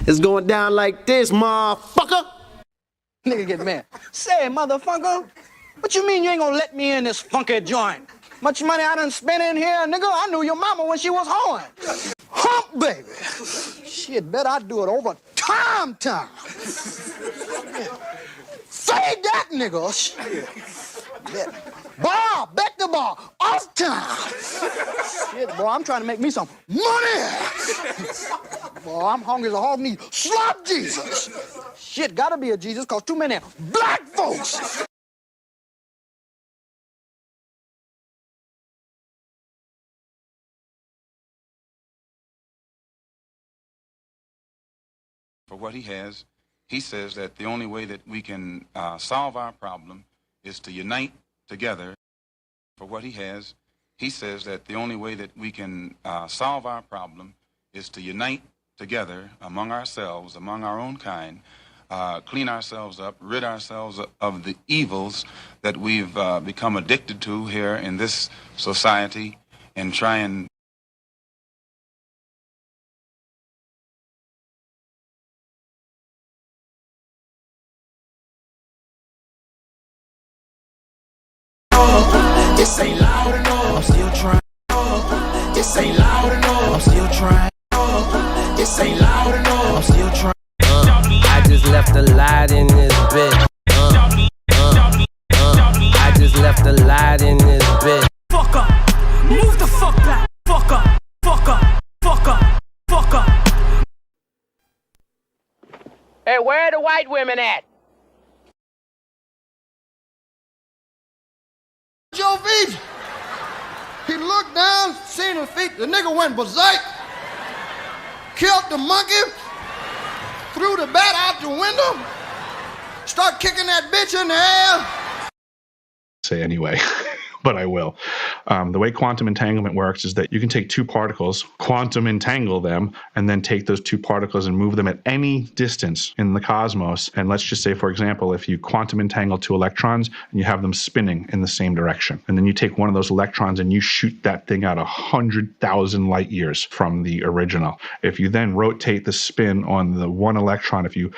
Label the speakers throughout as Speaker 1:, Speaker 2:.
Speaker 1: It's going down like this, motherfucker.
Speaker 2: Nigga get mad. Say, motherfucker, what you mean you ain't gonna let me in this funky joint? Much money I done spent in here, nigga. I knew your mama when she was hoeing. Hump, baby. Shit, bet I do it over time. Fade that, nigga. Shit. Bar, bet the bar, off time. Shit, boy, I'm trying to make me some money. Boy, I'm hungry as a hog need. Slap Jesus. Shit, gotta be a Jesus, cause too many black folks.
Speaker 3: For what he has, he says that the only way that we can solve our problem is to unite together. For what he has, he says that the only way that we can solve our problem is to unite together among ourselves, among our own kind, clean ourselves up, rid ourselves of the evils that we've become addicted to here in this society, and try and
Speaker 4: This ain't loud enough. I'm still trying. This ain't loud enough. I'm still trying. This ain't loud enough. I'm still trying.
Speaker 5: I just left a light in this bitch. I just left a light in this bitch.
Speaker 6: Fuck up. Move the fuck back. Fuck up. Fuck up. Fuck up. Fuck up.
Speaker 7: Hey, where are the white women at?
Speaker 8: Joe Beach. He looked down, seen his feet, the nigga went berserk, killed the monkey, threw the bat out the window, start kicking that bitch in the air.
Speaker 9: Say anyway, but I will. The way quantum entanglement works is that you can take two particles, quantum entangle them, and then take those two particles and move them at any distance in the cosmos. And let's just say, for example, if you quantum entangle two electrons and you have them spinning in the same direction, and then you take one of those electrons and you shoot that thing out 100,000 light years from the original. If you then rotate the spin on the one electron, if you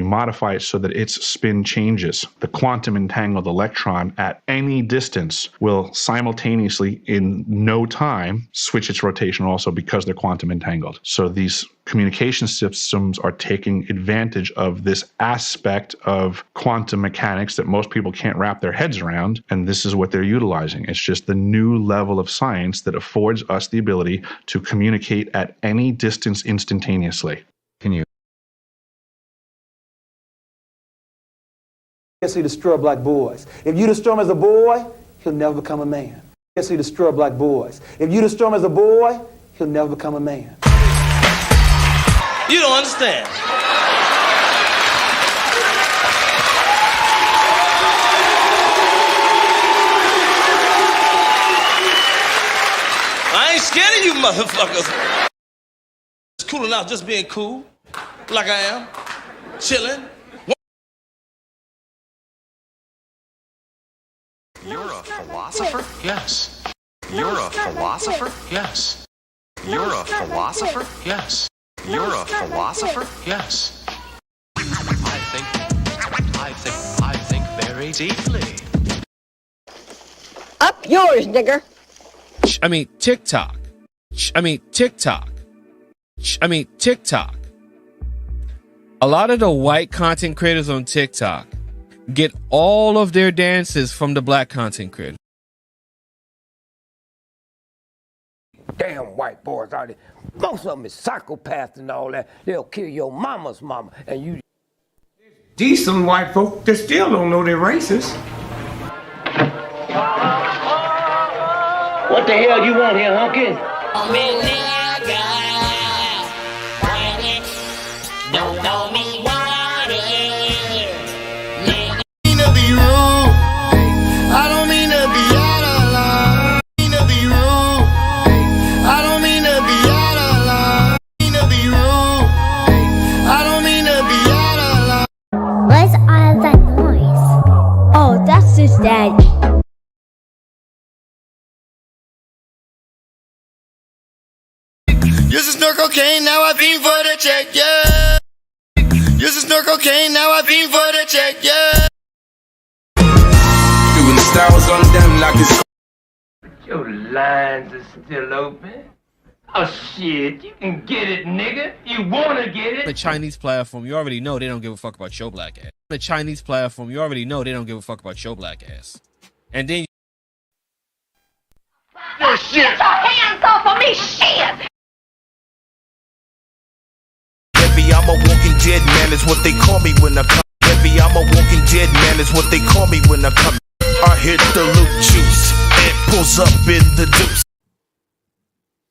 Speaker 9: modify it so that its spin changes, the quantum entangled electron at any distance will simultaneously in no time switch its rotation also, because they're quantum entangled. So these communication systems are taking advantage of this aspect of quantum mechanics that most people can't wrap their heads around, and this is what they're utilizing. It's just the new level of science that affords us the ability to communicate at any distance instantaneously. Can you?
Speaker 10: Yes, he destroy black boys. If you destroy him as a boy, he'll never become a man. Yes, he destroy black boys. If you destroy him as a boy, he'll never become a man.
Speaker 4: You don't understand. I ain't scared of you motherfuckers. It's cool enough just being cool, like I am, chilling.
Speaker 11: You're a philosopher? Yes. You're a philosopher? Yes. You're a philosopher? Yes. You're a philosopher? Yes. I think very deeply.
Speaker 7: Up yours, nigger.
Speaker 5: I mean, TikTok. TikTok. A lot of the white content creators on TikTok get all of their dances from the black content creators.
Speaker 12: Damn white boys out there. Most of them is psychopaths and all that. They'll kill your mama's mama. And you...
Speaker 13: Decent white folk that still don't know they're racist.
Speaker 7: What the hell you want here, hunky?
Speaker 4: Don't know me, want it.
Speaker 8: I don't mean to be out of line. I mean to be rude. I don't mean to be out of line. I mean to be rude. I don't mean to be out of line.
Speaker 14: What's all that noise? Oh, that's his daddy.
Speaker 15: Used to snort cocaine, now I fiend for the check, yeah. Used to snort cocaine, now I fiend for the check, yeah.
Speaker 4: Doing the styles on them like it's.
Speaker 12: Your lines are still open. Oh shit, you can get it, nigga. You wanna get it?
Speaker 5: The Chinese platform, you already know they don't give a fuck about your black ass. The Chinese platform, you already know they don't give a fuck about your black ass. And then
Speaker 4: Your shit.
Speaker 16: Get your hands off of me, shit!
Speaker 4: Baby, I'm a walking dead man, is what they call me when I come. Baby, I'm a walking dead man, is what they call me when I come. I hit the loop juice and pulls up in the deuce.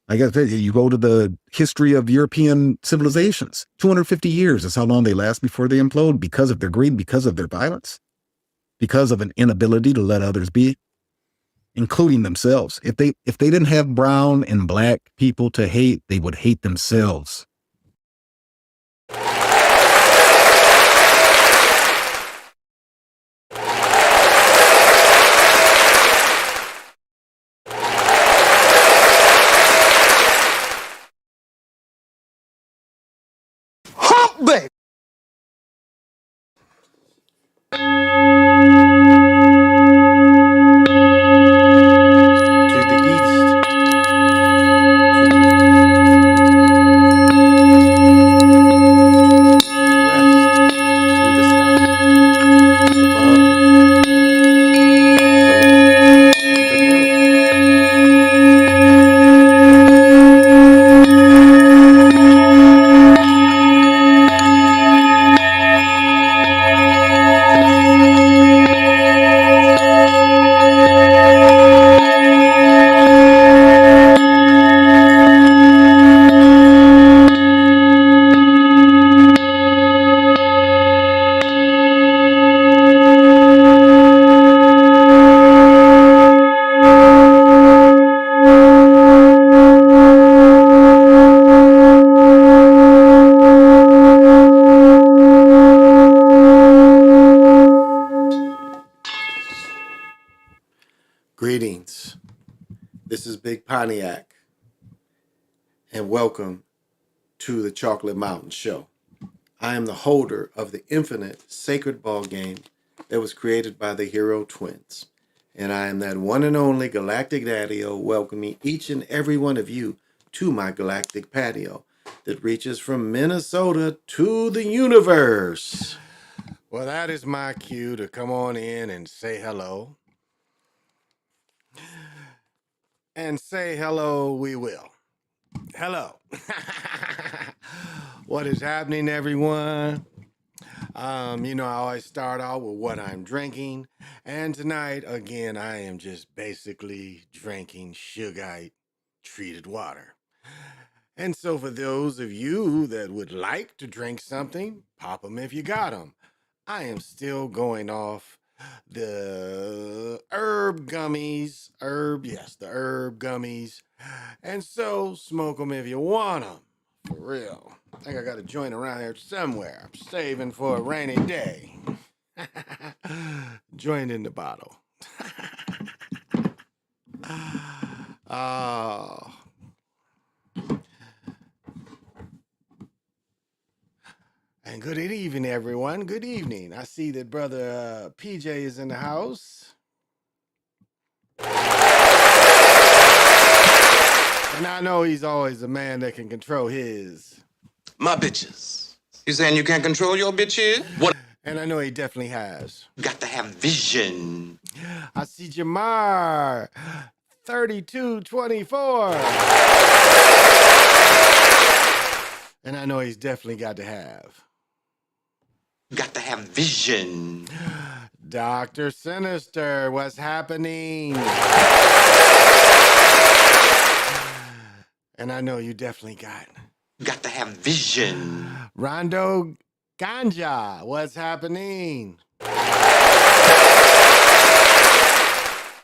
Speaker 17: Like I said, you go to the history of European civilizations. 250 years is how long they last before they implode because of their greed, because of their violence, because of an inability to let others be, including themselves. If they didn't have brown and black people to hate, they would hate themselves.
Speaker 2: Baby.
Speaker 1: To the east. Greetings. This is Big Pontiac, and welcome to the Chocolate Mountain Show. I am the holder of the infinite sacred ball game that was created by the Hero Twins, and I am that one and only Galactic Daddy-O, welcoming each and every one of you to my galactic patio that reaches from Minnesota to the universe. Well, that is my cue to come on in and say hello. And say hello, we will. Hello. What is happening, everyone? I always start out with what I'm drinking. And tonight, again, I am just basically drinking Sugarite treated water. And so for those of you that would like to drink something, pop them if you got them. I am still going off the herb gummies. The herb gummies. And so smoke them if you want them. For real. I think I got a joint around here somewhere. I'm saving for a rainy day. Joint in the bottle. Oh. And good evening, everyone. Good evening. I see that Brother PJ is in the house. And I know he's always a man that can control his...
Speaker 11: My bitches. You saying you can't control your bitches? What?
Speaker 1: And I know he definitely has.
Speaker 11: You got to have vision.
Speaker 1: I see Jamar. 3224. And I know he's definitely got to have.
Speaker 11: You got to have vision.
Speaker 1: Dr. Sinister, what's happening? And I know you definitely got.
Speaker 11: You got to have vision.
Speaker 1: Rondo Ganja, what's happening?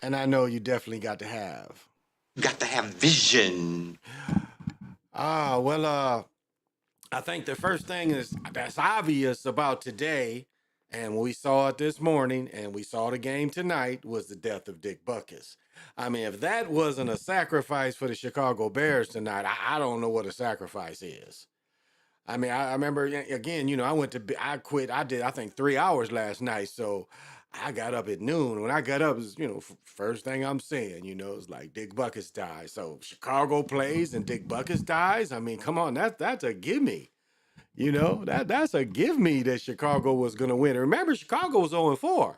Speaker 1: And I know you definitely got to have.
Speaker 11: You got to have vision.
Speaker 1: I think the first thing that's obvious about today, And we saw it this morning, and we saw the game tonight, was the death of Dick Buckus. I mean, if that wasn't a sacrifice for the Chicago Bears tonight, I don't know what a sacrifice is. I mean, I remember again, I went I quit. I did, I think 3 hours last night. So I got up at noon. When I got up, is first thing I'm saying, it's like Dick Buckus dies. So Chicago plays and Dick Buckus dies. I mean, come on, that's a gimme. That's a give me that Chicago was gonna win. Remember, Chicago was 0-4.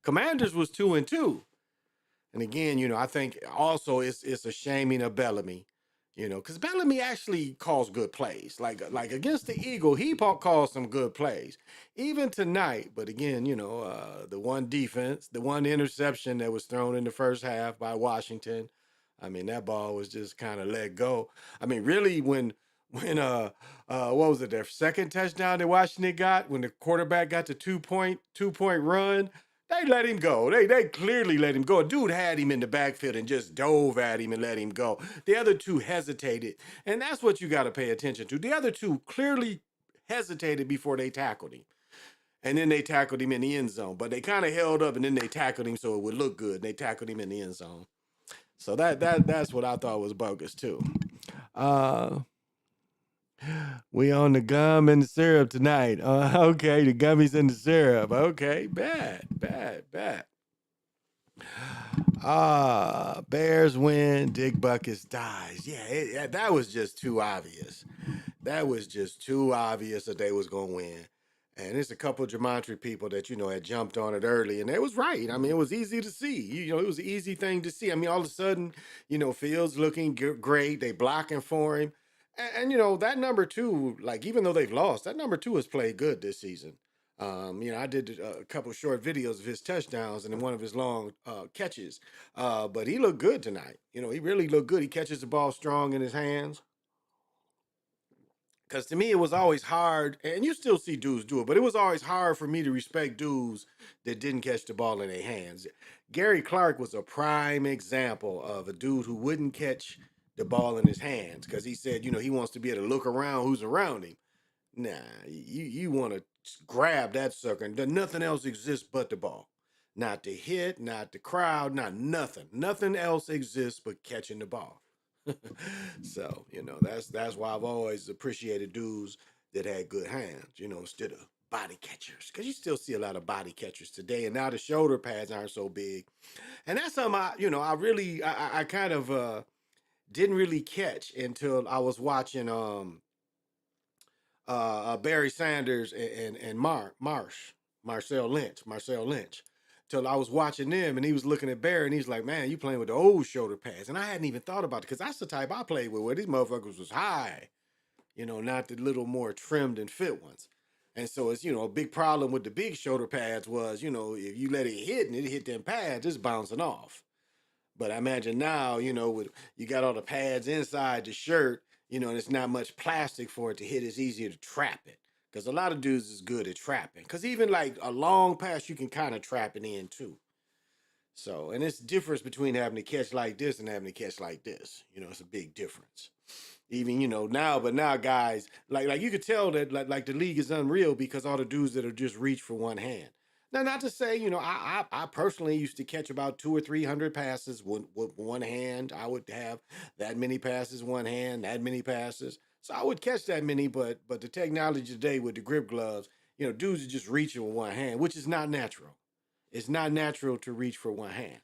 Speaker 1: Commanders was 2-2. And again, I think also it's a shaming of Bellamy, because Bellamy actually calls good plays. Like against the Eagle, he calls some good plays, even tonight. But again, the one defense, the one interception that was thrown in the first half by Washington. I mean, that ball was just kind of let go. I mean, really, when what was it, their second touchdown that Washington got, when the quarterback got the two-point run, they let him go. They clearly let him go. A dude had him in the backfield and just dove at him and let him go. The other two hesitated. And that's what you got to pay attention to. The other two clearly hesitated before they tackled him. And then they tackled him in the end zone. But they kind of held up and then they tackled him so it would look good. And they tackled him in the end zone. So that's what I thought was bogus too. We on the gum and the syrup tonight. Okay, the gummies and the syrup. Okay, bad. Bears win. Dick Buckus dies. Yeah, that was just too obvious. That was just too obvious that they was gonna win. And it's a couple of gematria people that had jumped on it early, and they was right. I mean, it was easy to see. It was an easy thing to see. I mean, all of a sudden, Fields looking great. They blocking for him, and that number two, like even though they've lost, that number two has played good this season. I did a couple short videos of his touchdowns and then one of his long catches. But he looked good tonight. He really looked good. He catches the ball strong in his hands. Because to me, it was always hard, and you still see dudes do it, but it was always hard for me to respect dudes that didn't catch the ball in their hands. Gary Clark was a prime example of a dude who wouldn't catch the ball in his hands because he said, he wants to be able to look around who's around him. Nah, you want to grab that sucker, and nothing else exists but the ball. Not the hit, not the crowd, not nothing. Nothing else exists but catching the ball. So, that's why I've always appreciated dudes that had good hands, instead of body catchers. Because you still see a lot of body catchers today, and now the shoulder pads aren't so big. And that's something I kind of didn't really catch until I was watching Barry Sanders and Marcel Lynch. Till I was watching them and he was looking at Barry and he's like, man, you playing with the old shoulder pads. And I hadn't even thought about it because that's the type I played with where these motherfuckers was high, not the little more trimmed and fit ones. And so it's, a big problem with the big shoulder pads was, if you let it hit and it hit them pads, it's bouncing off. But I imagine now, with you got all the pads inside the shirt, and it's not much plastic for it to hit, it's easier to trap it. Because a lot of dudes is good at trapping. Because even like a long pass, you can kind of trap it in too. So, and it's the difference between having to catch like this and having to catch like this. It's a big difference. Even, now guys, like you could tell that like the league is unreal because all the dudes that are just reach for one hand. Now, not to say, I personally used to catch about 200 or 300 passes with one hand. I would have that many passes, one hand, that many passes. So I would catch that many, but the technology today with the grip gloves, dudes are just reaching with one hand, which is not natural. It's not natural to reach for one hand,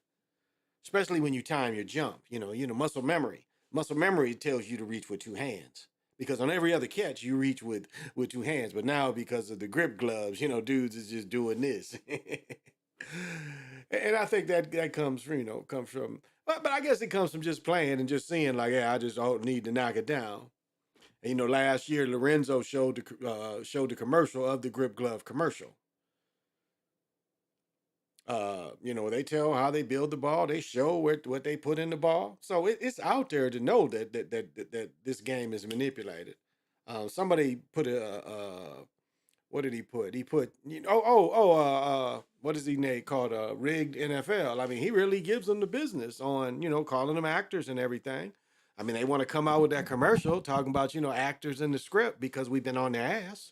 Speaker 1: especially when you time your jump. Muscle memory. Muscle memory tells you to reach with two hands. Because on every other catch, you reach with two hands. But now, because of the grip gloves, dudes is just doing this. And I think that comes from, but I guess it comes from just playing and just seeing like, yeah, I just don't need to knock it down. And, last year, Lorenzo showed the commercial of the grip glove commercial. They tell how they build the ball. They show what they put in the ball. So it's out there to know that this game is manipulated. Somebody put what did he put? He put, what is he name called? Rigged NFL. I mean, he really gives them the business on, calling them actors and everything. I mean, they want to come out with that commercial talking about, actors in the script because we've been on their ass.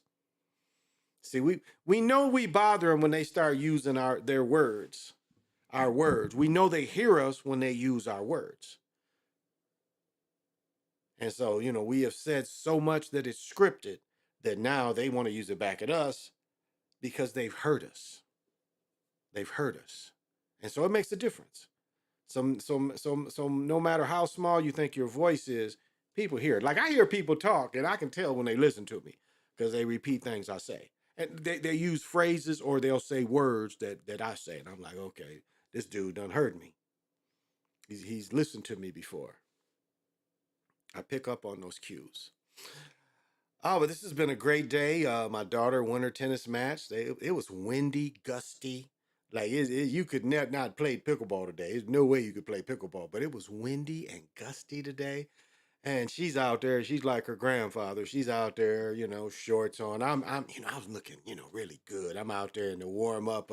Speaker 1: See, we know we bother them when they start using their words, our words. We know they hear us when they use our words. And so, we have said so much that it's scripted that now they want to use it back at us because they've heard us. They've heard us. And so it makes a difference. So no matter how small you think your voice is, people hear it. Like I hear people talk and I can tell when they listen to me because they repeat things I say. And they use phrases or they'll say words that I say. And I'm like, okay, this dude done heard me. He's listened to me before. I pick up on those cues. Oh, but this has been a great day. My daughter won her tennis match. It was windy, gusty. Like you could not play pickleball today. There's no way you could play pickleball, but it was windy and gusty today. And she's out there. She's like her grandfather. She's out there, shorts on. I was looking, really good. I'm out there in the warm up.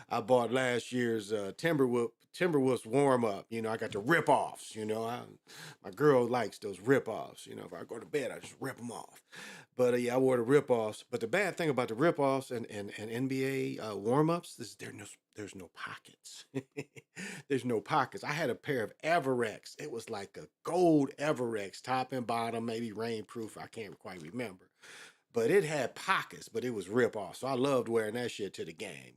Speaker 1: I bought last year's Timberwolves warm up. I got the rip offs. My girl likes those rip offs. If I go to bed, I just rip them off. But yeah, I wore the rip offs. But the bad thing about the rip offs and NBA warm ups is there's no pockets. There's no pockets. I had a pair of Everex. It was like a gold Everex, top and bottom, maybe rainproof. I can't quite remember. But it had pockets, but it was rip off. So I loved wearing that shit to the game,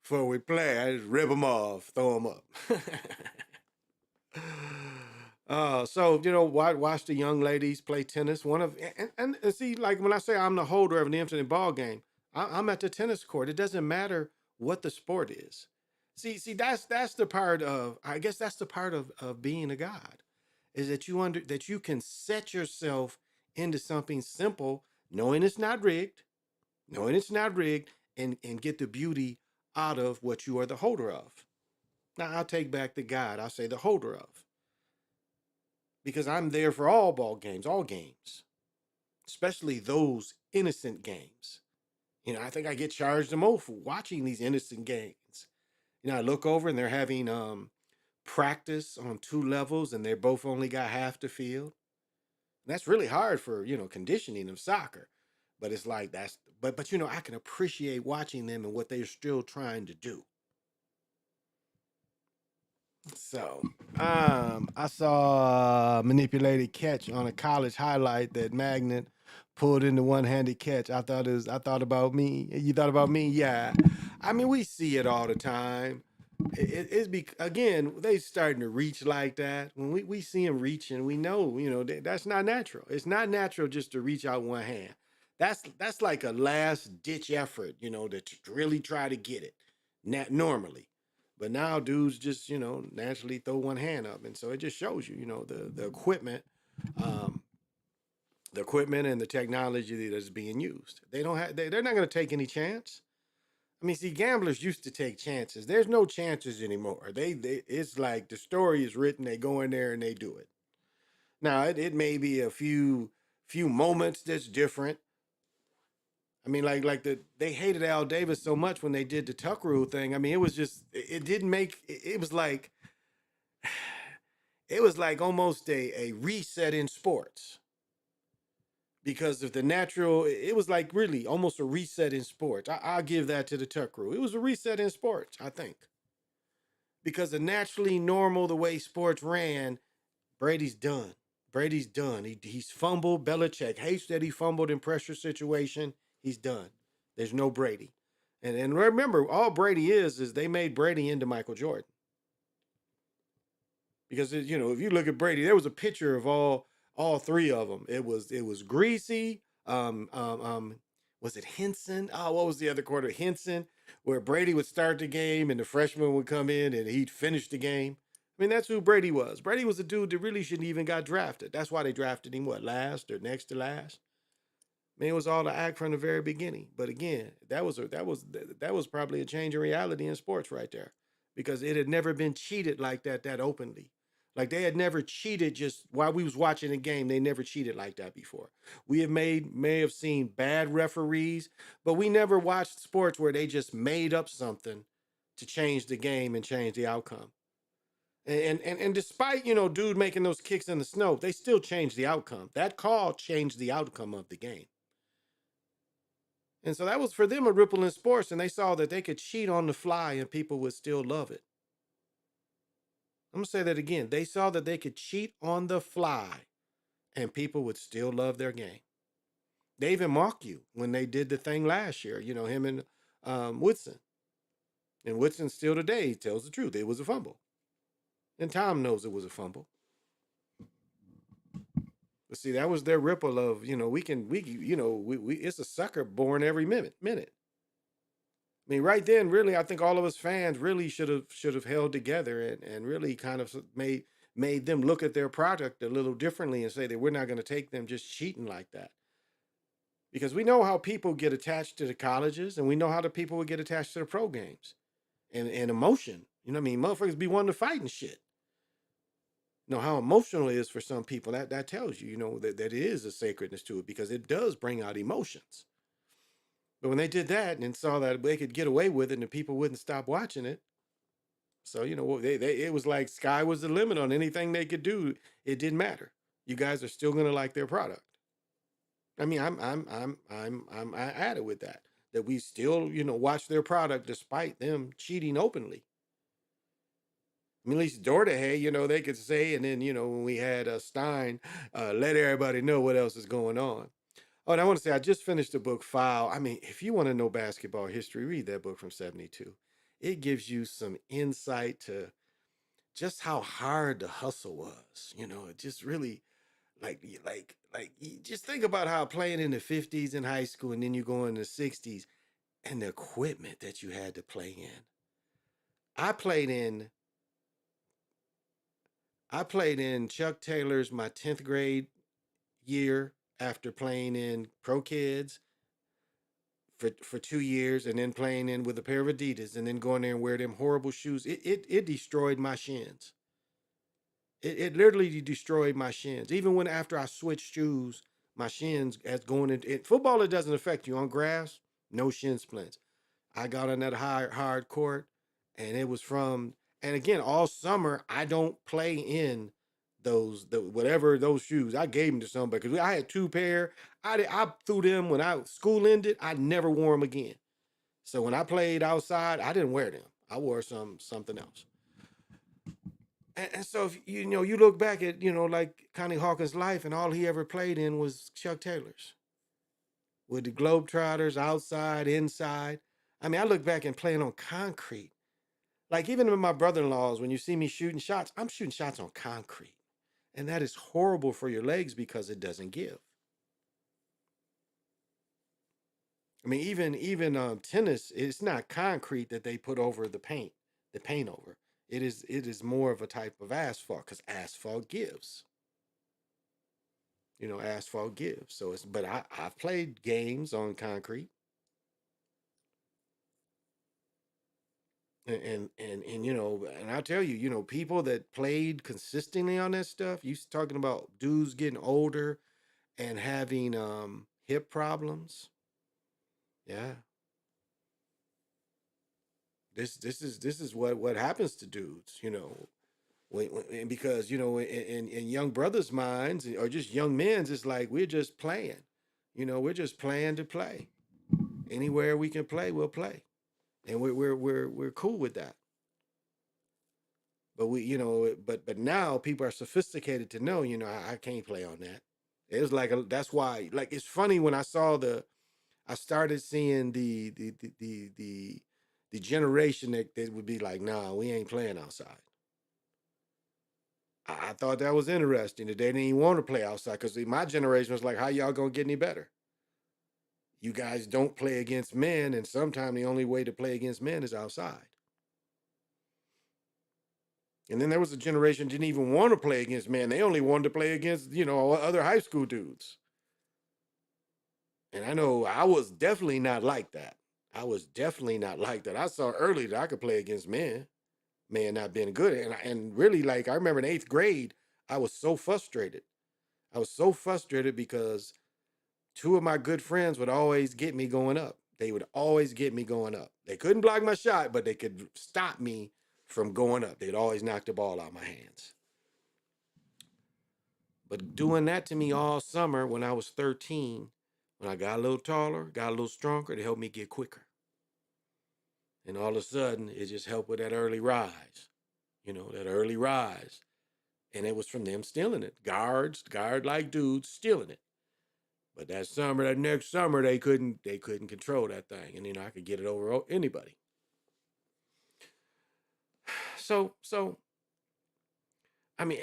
Speaker 1: Before we play, I just rip them off, throw them up. So watch the young ladies play tennis. And see, like when I say I'm the holder of an infinite ball game, I'm at the tennis court. It doesn't matter what the sport is. See, that's the part of, I guess that's the part of being a god, is that that you can set yourself into something simple, knowing it's not rigged, and get the beauty out of what you are the holder of. Now I'll take back the god. I'll say the holder of. Because I'm there for all games, especially those innocent games. I think I get charged the most for watching these innocent games. I look over and they're having practice on 2 levels and they're both only got half the field. And that's really hard for, conditioning of soccer. But it's like but I can appreciate watching them and what they're still trying to do. So, I saw a manipulated catch on a college highlight that Magnet pulled into one-handed catch. I thought about me. You thought about me? Yeah. I mean, we see it all the time. Again, they starting to reach like that. When we see them reaching, we know, that's not natural. It's not natural just to reach out one hand. That's like a last ditch effort, to really try to get it. Normally. But now dudes just, naturally throw one hand up. And so it just shows you, the equipment, and the technology that is being used. They're not going to take any chance. I mean, see, gamblers used to take chances. There's no chances anymore. It's like the story is written, they go in there and they do it. Now, it may be a few moments that's different. I mean, they hated Al Davis so much when they did the Tuck Rule thing. I mean, it was just, it didn't make, it was like almost a reset in sports. Because of the natural, it was like really almost a reset in sports. I'll give that to the Tuck Rule. It was a reset in sports, I think. Because the naturally normal, the way sports ran, Brady's done. Brady's done. He's fumbled. Belichick hates that he fumbled in pressure situation. He's done. There's no Brady. And remember, all Brady is they made Brady into Michael Jordan. Because if you look at Brady, there was a picture of all 3 of them. It was Greasy. Was it Henson? Oh, what was the other quarter? Henson, where Brady would start the game and the freshman would come in and he'd finish the game. I mean, that's who Brady was. Brady was a dude that really shouldn't even got drafted. That's why they drafted him, last or next to last? I mean, it was all the act from the very beginning. But again, that was probably a change in reality in sports right there, because it had never been cheated like that openly. Like they had never cheated just while we was watching the game. They never cheated like that before. We may have seen bad referees, but we never watched sports where they just made up something to change the game and change the outcome. And despite, dude making those kicks in the snow, they still changed the outcome. That call changed the outcome of the game. And so that was for them a ripple in sports, and they saw that they could cheat on the fly and people would still love it. I'm gonna say that again. They saw that they could cheat on the fly and people would still love their game. They even mock you when they did the thing last year, him and Woodson. And Woodson still today tells the truth. It was a fumble. And Tom knows it was a fumble. But see, that was their ripple of, it's a sucker born every minute. I mean, right then, really, I think all of us fans really should have held together and really kind of made them look at their product a little differently and say that we're not going to take them just cheating like that. Because we know how people get attached to the colleges, and we know how the people would get attached to the pro games and emotion. You know what I mean? Motherfuckers be wanting to fight and shit. You know how emotional it is for some people. That tells you, that it is a sacredness to it because it does bring out emotions. But when they did that and saw that they could get away with it and the people wouldn't stop watching it, so it was like sky was the limit on anything they could do. It didn't matter. You guys are still gonna like their product. I mean, I'm at it with that. That we still, watch their product despite them cheating openly. I mean, at least Dorda, hey, they could say, and then, when we had Stein, let everybody know what else is going on. Oh, and I want to say, I just finished the book Foul. I mean, if you want to know basketball history, read that book from 72. It gives you some insight to just how hard the hustle was. It just really, you just think about how playing in the 50s in high school and then you go in the 60s and the equipment that you had to play in. I played in Chuck Taylor's my 10th grade year after playing in Pro Kids for 2 years and then playing in with a pair of Adidas and then going there and wear them horrible shoes. It destroyed my shins. It literally destroyed my shins. Even when after I switched shoes, my shins as going in football, it doesn't affect you on grass, no shin splints. I got on that hard court, and it was and again, all summer I don't play in whatever those shoes. I gave them to somebody because I had 2 pair. I threw them when school ended. I never wore them again. So when I played outside, I didn't wear them. I wore something else. And so if you look back at like Connie Hawkins' life, and all he ever played in was Chuck Taylor's with the Globetrotters outside, inside. I mean, I look back and playing on concrete. Like even with my brother-in-laws, when you see me shooting shots, I'm shooting shots on concrete. And that is horrible for your legs because it doesn't give. I mean, even tennis, it's not concrete that they put over the paint over. It is more of a type of asphalt because asphalt gives. Asphalt gives. So but I've played games on concrete. And I'll tell you, people that played consistently on that stuff, you talking about dudes getting older and having hip problems. Yeah. This is what happens to dudes, because in young brothers' minds or just young men's, it's like we're just playing. We're just playing to play. Anywhere we can play, we'll play. And we're cool with that. But but now people are sophisticated to know, I can't play on that. It was like that's why, like, it's funny when I started seeing the generation that would be like, nah, we ain't playing outside. I thought that was interesting that they didn't even want to play outside because my generation was like, how y'all gonna get any better? You guys don't play against men, and sometimes the only way to play against men is outside. And then there was a generation didn't even want to play against men. They only wanted to play against, other high school dudes. And I know I was definitely not like that. I was definitely not like that. I saw early that I could play against men not being good. And really, like, I remember in 8th grade, I was so frustrated. I was so frustrated because 2 of my good friends would always get me going up. They would always get me going up. They couldn't block my shot, but they could stop me from going up. They'd always knock the ball out of my hands. But doing that to me all summer when I was 13, When I got a little taller, got a little stronger, it helped me get quicker. And all of a sudden, it just helped with that early rise. That early rise. And it was from them stealing it. Guard-like dudes stealing it. But that next summer, they couldn't control that thing. And I could get it over anybody. So I mean,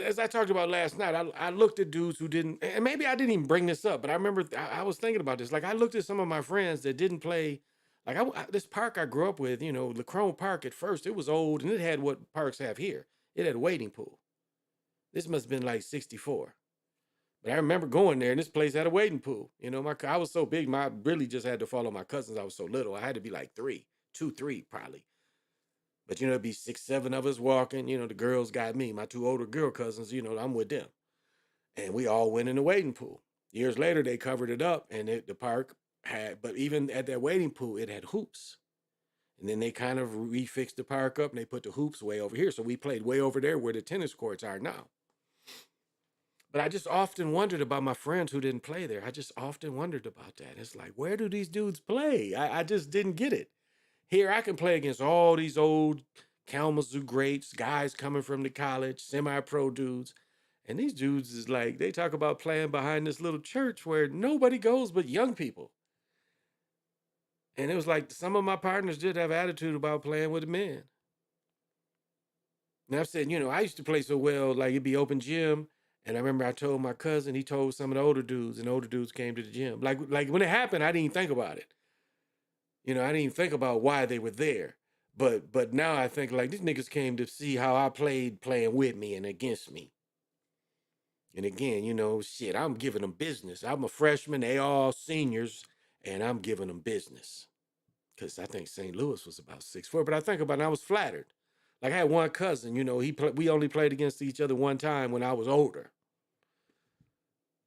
Speaker 1: as I talked about last night, I looked at dudes who didn't, and maybe I didn't even bring this up, but I remember I was thinking about this. Like, I looked at some of my friends that didn't play. Like, this park I grew up with, Lacrone Park at first, it was old, and it had what parks have here. It had a wading pool. This must have been like 64. But I remember going there, and this place had a wading pool. I was so big, I really just had to follow my cousins. I was so little. I had to be like 2, 3 probably. But, it'd be 6, 7 of us walking. The girls got me. My 2 older girl cousins, I'm with them. And we all went in the wading pool. Years later, they covered it up, and the park had, but even at that wading pool, it had hoops. And then they kind of refixed the park up, and they put the hoops way over here. So we played way over there where the tennis courts are now. But I just often wondered about my friends who didn't play there. I just often wondered about that. It's like, where do these dudes play? I just didn't get it. Here, I can play against all these old Kalamazoo greats, guys coming from the college, semi-pro dudes. And these dudes is like, they talk about playing behind this little church where nobody goes but young people. And it was like some of my partners did have attitude about playing with the men. And I've said, I used to play so well, like it'd be open gym. And I remember I told my cousin, he told some of the older dudes, and the older dudes came to the gym. Like when it happened, I didn't even think about it. I didn't even think about why they were there. But now I think like these niggas came to see how I played playing with me and against me. And again, shit, I'm giving them business. I'm a freshman, they all seniors, and I'm giving them business. Because I think St. Louis was about 6'4", but I think about it, and I was flattered. Like I had one cousin, we only played against each other one time when I was older.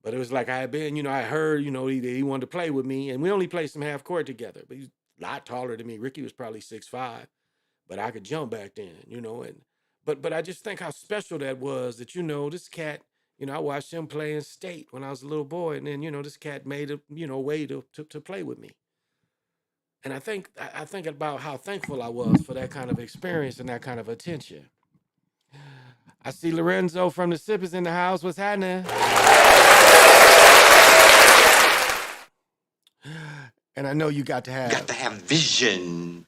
Speaker 1: But it was like I had been, I heard, he wanted to play with me, and we only played some half court together. But he's a lot taller than me. Ricky was probably 6'5", but I could jump back then, and but I just think how special that was that, this cat, I watched him play in state when I was a little boy, and then, this cat made a, way to play with me. And I think about how thankful I was for that kind of experience and that kind of attention. I see Lorenzo from the Sippers in the house. What's happening? And I know you got to have
Speaker 15: vision.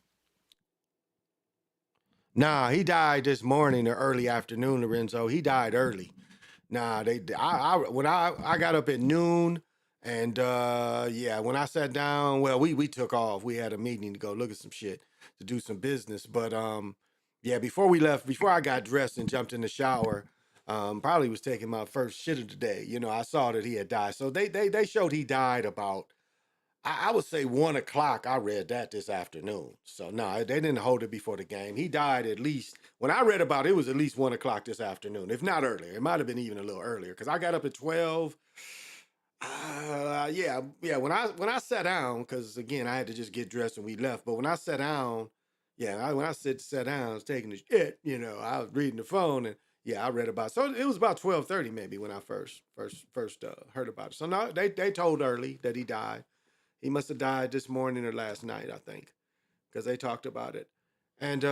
Speaker 1: Nah, he died this morning or early afternoon, Lorenzo. He died early. Nah, when I got up at noon, and when I sat down, well, we took off. We had a meeting to go look at some shit, to do some business. But before we left, before I got dressed and jumped in the shower, probably was taking my first shit of the day. I saw that he had died. So they showed he died about, I would say 1 o'clock. I read that this afternoon. So no, they didn't hold it before the game. He died at least, when I read about it, it was at least 1 o'clock this afternoon, if not earlier. It might have been even a little earlier because I got up at 12. When I sat down, because again, I had to just get dressed and we left. But when I sat down, when I sat down, I was taking the shit, I was reading the phone and I read about it. So it was about 12:30 maybe when I first heard about it. So no, they told early that he died. He must have died this morning or last night, I think, because they talked about it. And,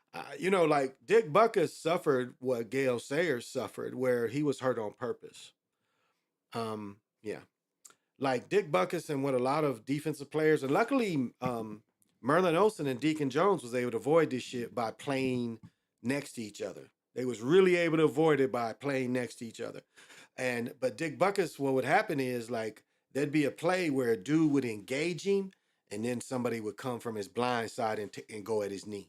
Speaker 1: like Dick Butkus suffered what Gale Sayers suffered, where he was hurt on purpose. Like Dick Butkus and what a lot of defensive players, and luckily Merlin Olsen and Deacon Jones was able to avoid this shit by playing next to each other. They was really able to avoid it by playing next to each other. But Dick Butkus, what would happen is like, there'd be a play where a dude would engage him, and then somebody would come from his blind side and go at his knee.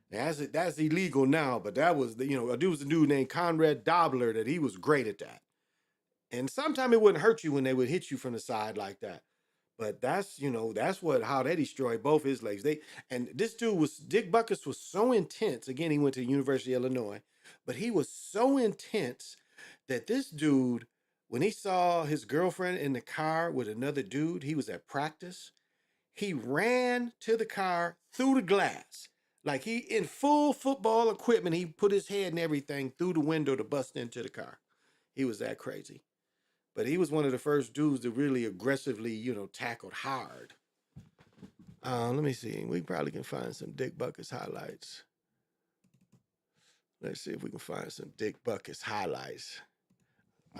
Speaker 1: Now, that's illegal now, but that was a dude named Conrad Dobler that he was great at that. And sometimes it wouldn't hurt you when they would hit you from the side like that. But that's how they destroyed both his legs. And this dude Dick Butkus was so intense. Again, he went to the University of Illinois, but he was so intense that this dude, when he saw his girlfriend in the car with another dude, he was at practice. He ran to the car through the glass. Like he, in full football equipment, he put his head and everything through the window to bust into the car. He was that crazy. But he was one of the first dudes that really aggressively, tackled hard. Let me see. We probably can find some Dick Buckus highlights. Let's see if we can find some Dick Buckus highlights.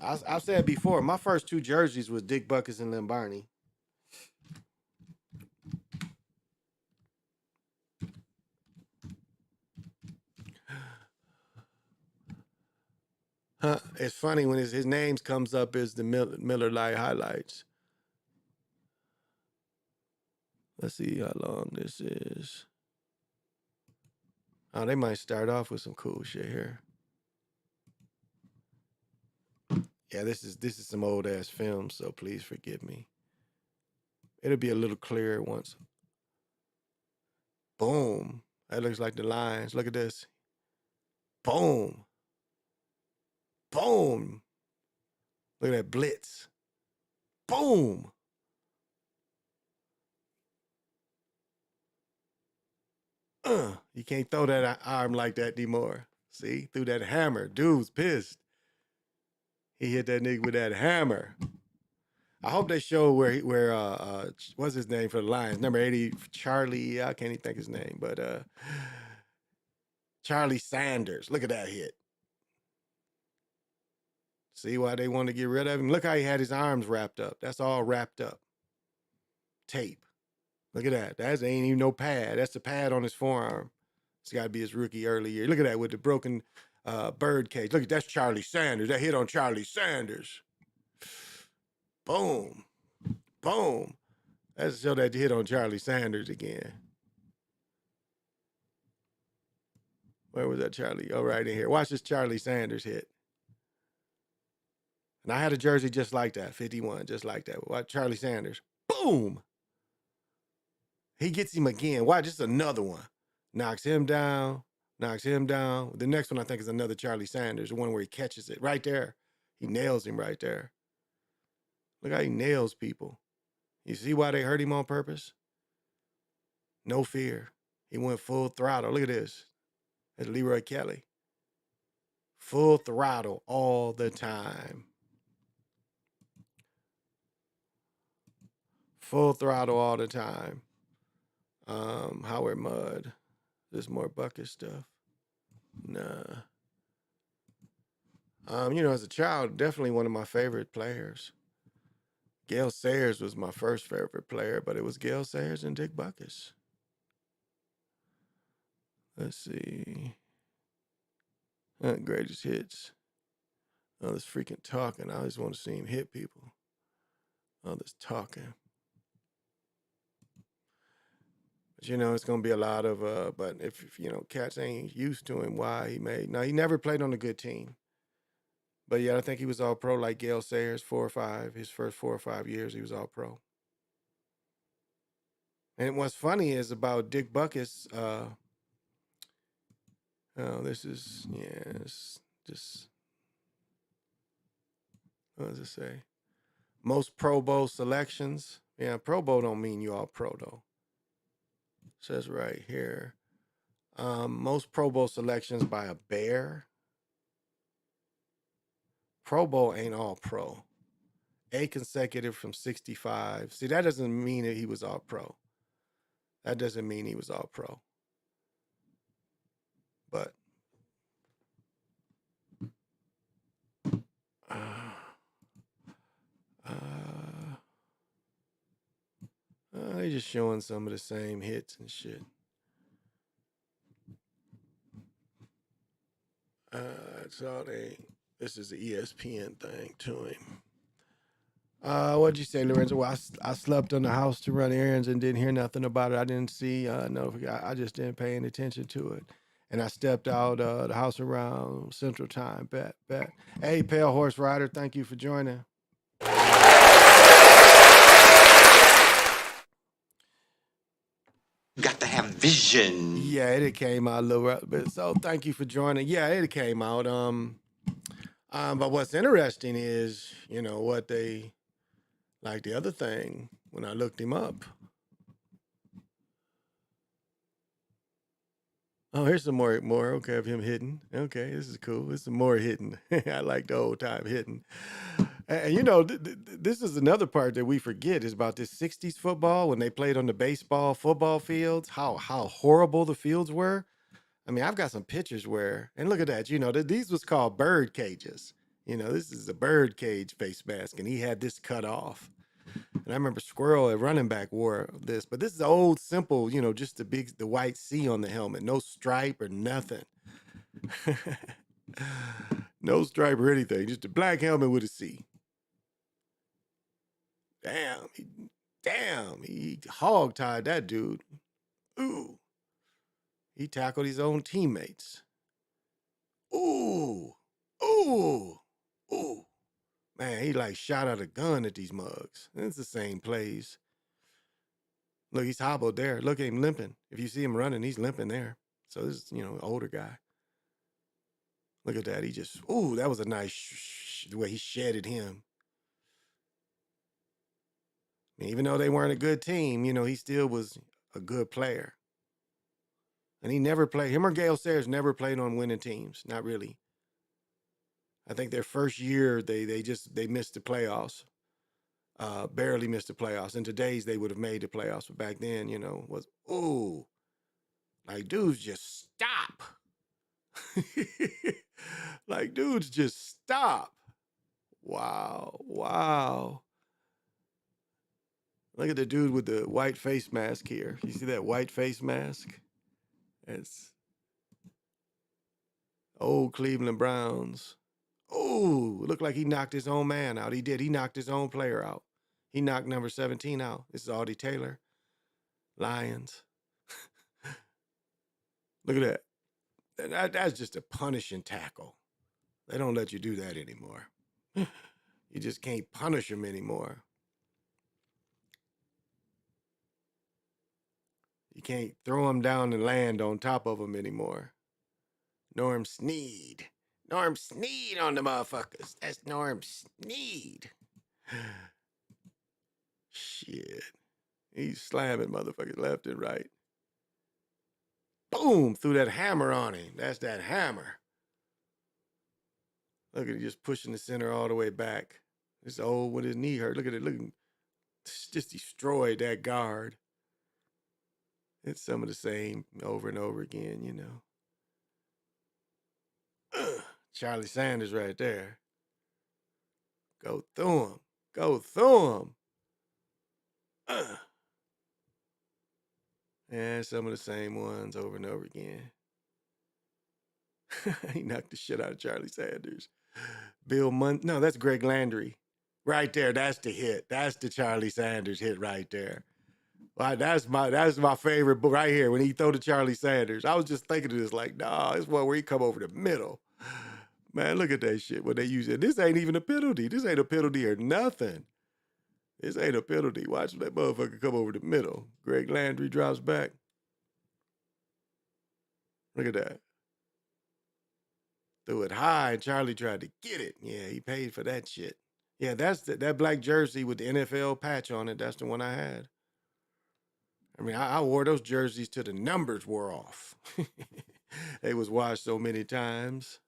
Speaker 1: I've said before, my first two jerseys was Dick Buckus and Lynn Barney. Huh? It's funny when his name comes up as the Miller Lite highlights. Let's see how long this is. Oh, they might start off with some cool shit here. Yeah, this is some old ass film, so please forgive me. It'll be a little clearer once. Boom. That looks like the lines. Look at this. Boom. Boom. Look at that blitz. Boom. You can't throw that arm like that anymore. See? Threw that hammer. Dude's pissed. He hit that nigga with that hammer. I hope they show where what's his name for the Lions? Number 80, Charlie. I can't even think his name, but Charlie Sanders. Look at that hit. See why they want to get rid of him? Look how he had his arms wrapped up. That's all wrapped up. Tape. Look at that. That ain't even no pad. That's the pad on his forearm. It's got to be his rookie early year. Look at that with the broken bird cage. Look, that's Charlie Sanders. That hit on Charlie Sanders. Boom. Boom. Let's show that hit on Charlie Sanders again. Where was that Charlie? Oh, right in here. Watch this Charlie Sanders hit. And I had a jersey just like that, 51, just like that. Watch Charlie Sanders. Boom. He gets him again. Watch, just another one. Knocks him down. Knocks him down. The next one I think is another Charlie Sanders, the one where he catches it right there. He nails him right there. Look how he nails people. You see why they hurt him on purpose? No fear. He went full throttle. Look at this. That's Leroy Kelly. Full throttle all the time. Full throttle all the time. Howard Mudd. There's more bucket stuff. Nah. As a child, definitely one of my favorite players. Gale Sayers was my first favorite player, but it was Gale Sayers and Dick Buckus. Let's see. Greatest hits. Oh, this freaking talking. I always want to see him hit people. Oh, this talking. But it's going to be a lot of, but if cats ain't used to him, why he made. Now, he never played on a good team. But yeah, I think he was all pro like Gale Sayers, 4 or 5. His first 4 or 5 years, he was all pro. And what's funny is about Dick Buckus, this is, it's just, what does it say? Most Pro Bowl selections. Yeah, Pro Bowl don't mean you all pro, though. It says right here. Most Pro Bowl selections by a Bear. Pro Bowl ain't all pro. 8 consecutive from 65. See, that doesn't mean that he was all pro. That doesn't mean he was all pro. But they're just showing some of the same hits and shit. So this is the ESPN thing to him. What'd you say, Lorenzo? Well, I slept on the house to run errands and didn't hear nothing about it. I didn't see I just didn't pay any attention to it. And I stepped out the house around Central Time. Bet. Hey, Pale Horse Rider, thank you for joining.
Speaker 18: Got to have vision.
Speaker 1: Yeah, it came out a little bit. So thank you for joining. Yeah, it came out. But what's interesting is, what they like the other thing when I looked him up. Oh, here's some more. Okay, of him hitting. Okay, this is cool. This is some more hitting. I like the old time hitting. And you know, this is another part that we forget is about this '60s football when they played on the football fields. How horrible the fields were. I mean, I've got some pictures where, and look at that. You know, these was called bird cages. You know, this is a bird cage face mask, and he had this cut off. And I remember Squirrel at running back wore this, but this is old, simple, you know, just the white C on the helmet, no stripe or nothing. No stripe or anything, just a black helmet with a C. Damn, he hog-tied that dude. Ooh, he tackled his own teammates. Ooh, ooh, ooh. Man, he like shot out a gun at these mugs. It's the same plays. Look, he's hobbled there. Look at him limping. If you see him running, he's limping there. So this is, you know, older guy. Look at that. He just, ooh, that was a nice the way he shedded him. I mean, even though they weren't a good team, you know, he still was a good player. And he never played, him or Gale Sayers never played on winning teams. Not really. I think their first year, they missed the playoffs. Barely missed the playoffs. In today's, they would have made the playoffs. But back then, you know, was, ooh, like dudes just stop. Like dudes just stop. Wow. Look at the dude with the white face mask here. You see that white face mask? It's old Cleveland Browns. Oh, looked like he knocked his own man out. He did. He knocked his own player out. He knocked number 17 out. This is Audie Taylor. Lions. Look at that. That's just a punishing tackle. They don't let you do that anymore. You just can't punish them anymore. You can't throw them down and land on top of them anymore. Norm Snead. Norm Snead on the motherfuckers. That's Norm Snead. Shit. He's slamming motherfuckers left and right. Boom! Threw that hammer on him. That's that hammer. Look at him just pushing the center all the way back. It's old with his knee hurt. Look at it. Look, just destroyed that guard. It's some of the same over and over again, you know. Charlie Sanders right there. Go through him. Go through him. And some of the same ones over and over again. He knocked the shit out of Charlie Sanders. No, that's Greg Landry. Right there, that's the hit. That's the Charlie Sanders hit right there. Well, that's my favorite book right here when he throw to Charlie Sanders. I was just thinking of this like, nah, it's one where he come over the middle. Man, look at that shit. When they use it. This ain't even a penalty. This ain't a penalty or nothing. This ain't a penalty. Watch that motherfucker come over the middle. Greg Landry drops back. Look at that. Threw it high and Charlie tried to get it. Yeah, he paid for that shit. Yeah, that's that black jersey with the NFL patch on it. That's the one I had. I mean, I wore those jerseys till the numbers wore off. They was washed so many times.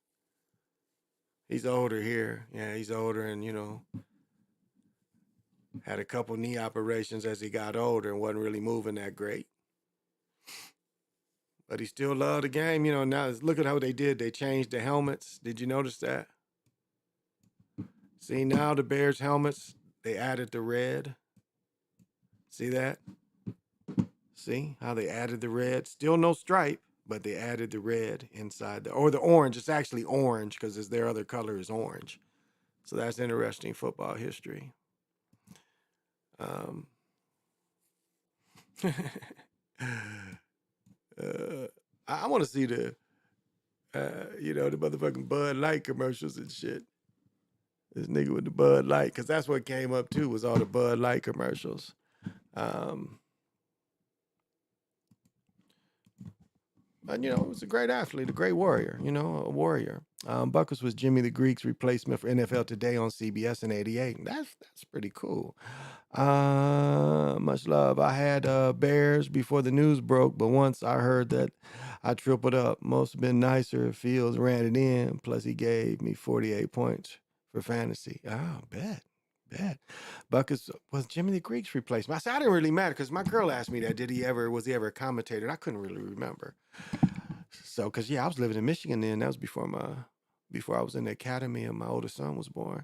Speaker 1: He's older here. Yeah, he's older and, you know, had a couple knee operations as he got older and wasn't really moving that great. But he still loved the game. You know, now look at how they did. They changed the helmets. Did you notice that? See, now the Bears helmets, they added the red. See that? See how they added the red? Still no stripe, but they added the red inside or the orange. It's actually orange because their other color is orange. So that's interesting football history. I want to see the motherfucking Bud Light commercials and shit. This nigga with the Bud Light, because that's what came up too, was all the Bud Light commercials. you know, was a great athlete, a great warrior, you know, a warrior. Buckles was Jimmy the Greek's replacement for NFL Today on CBS in '88. That's pretty cool. Much love. I had Bears before the news broke, but once I heard that, I tripled up. Most have been nicer if Fields ran it in. Plus, he gave me 48 points for fantasy. Oh, bet. Buckets was Jimmy the Greek's replacement. I said I didn't really matter because my girl asked me that. Was he ever a commentator? And I couldn't really remember. So, cause yeah, I was living in Michigan then. That was before I was in the academy and my oldest son was born.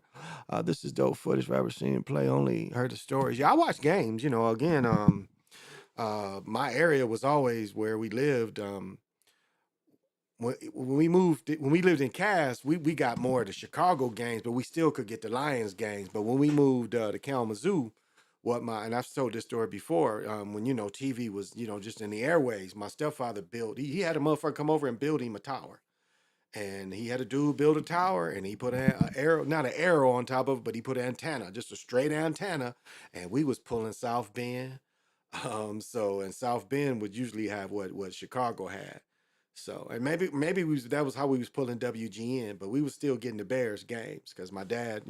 Speaker 1: This is dope footage I've ever seen him play. Only heard the stories. Yeah, I watched games. You know, again, my area was always where we lived. When we lived in Cass, we got more of the Chicago games, but we still could get the Lions games. But when we moved to Kalamazoo, and I've told this story before, when you know TV was just in the airways, my stepfather built. He had a motherfucker come over and build him a tower, and he had a dude build a tower, and he put an arrow, not an arrow on top of it, but he put an antenna, just a straight antenna, and we was pulling South Bend. So and South Bend would usually have what Chicago had. So and maybe that was how we was pulling WGN, but we was still getting the Bears games because my dad,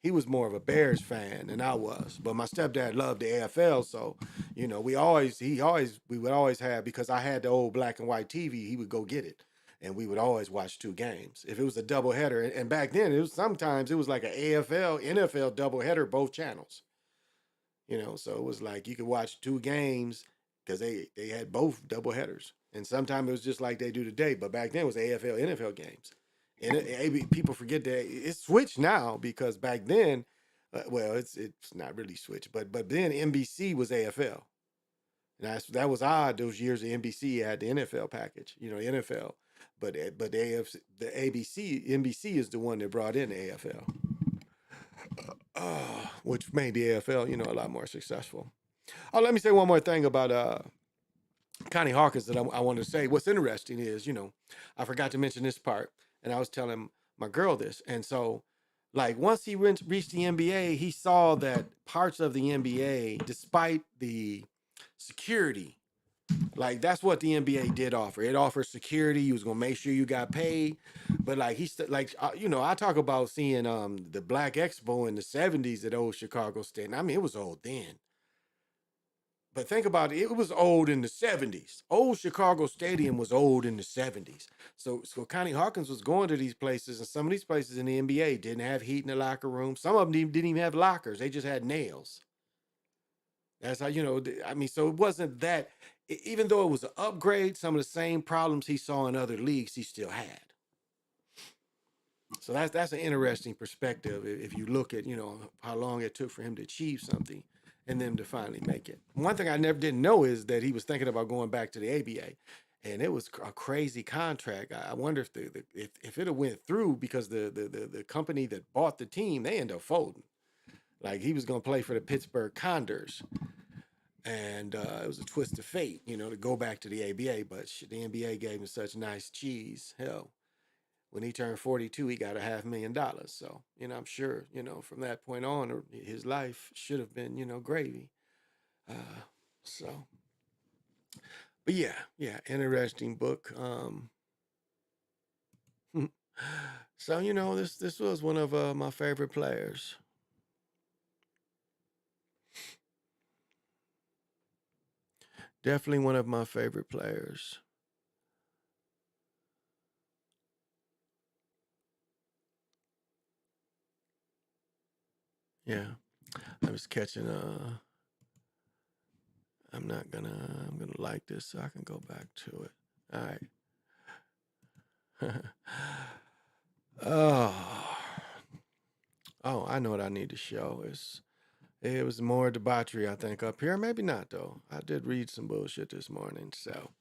Speaker 1: he was more of a Bears fan than I was. But my stepdad loved the AFL, so we would always have, because I had the old black and white TV, he would go get it. And we would always watch two games. If it was a doubleheader, and back then sometimes it was like an AFL, NFL doubleheader, both channels. So it was like you could watch two games because they had both double headers, and sometimes it was just like they do today. But back then it was AFL, NFL games, and people forget that it's switched now because back then, well, it's not really switched, but then NBC was AFL, and that was odd. Those years the NBC had the NFL package, the NFL, but the AFC, the ABC, NBC is the one that brought in the AFL. Which made the AFL, a lot more successful. Oh, let me say one more thing about Connie Hawkins that I wanted to say. What's interesting is, I forgot to mention this part, and I was telling my girl this. And so, like, once he reached the NBA, he saw that parts of the NBA, despite the security, like that's what the NBA did offer. It offered security. You was gonna make sure you got paid, but like I talk about seeing the Black Expo in the '70s at old Chicago State. I mean, it was old then, but think about it. It was old in the '70s. Old Chicago Stadium was old in the '70s. So Connie Hawkins was going to these places, and some of these places in the NBA didn't have heat in the locker room. Some of them didn't even have lockers. They just had nails. That's how, I mean, so it wasn't that, even though it was an upgrade, some of the same problems he saw in other leagues, he still had. So that's an interesting perspective if you look at, how long it took for him to achieve something and then to finally make it. One thing I never didn't know is that he was thinking about going back to the ABA, and it was a crazy contract. I wonder if it have went through, because the company that bought the team, they ended up folding. Like, he was going to play for the Pittsburgh Condors. And it was a twist of fate, to go back to the ABA. But the NBA gave him such nice cheese. Hell, when he turned 42, he got $500,000. So, I'm sure, from that point on, his life should have been, gravy. So, but yeah, interesting book. So, this was one of my favorite players. Definitely one of my favorite players. Yeah. I was catching I'm gonna like this so I can go back to it. All right. Oh. Oh, I know what I need to show. It was more debauchery, I think, up here. Maybe not though. I did read some bullshit this morning, so.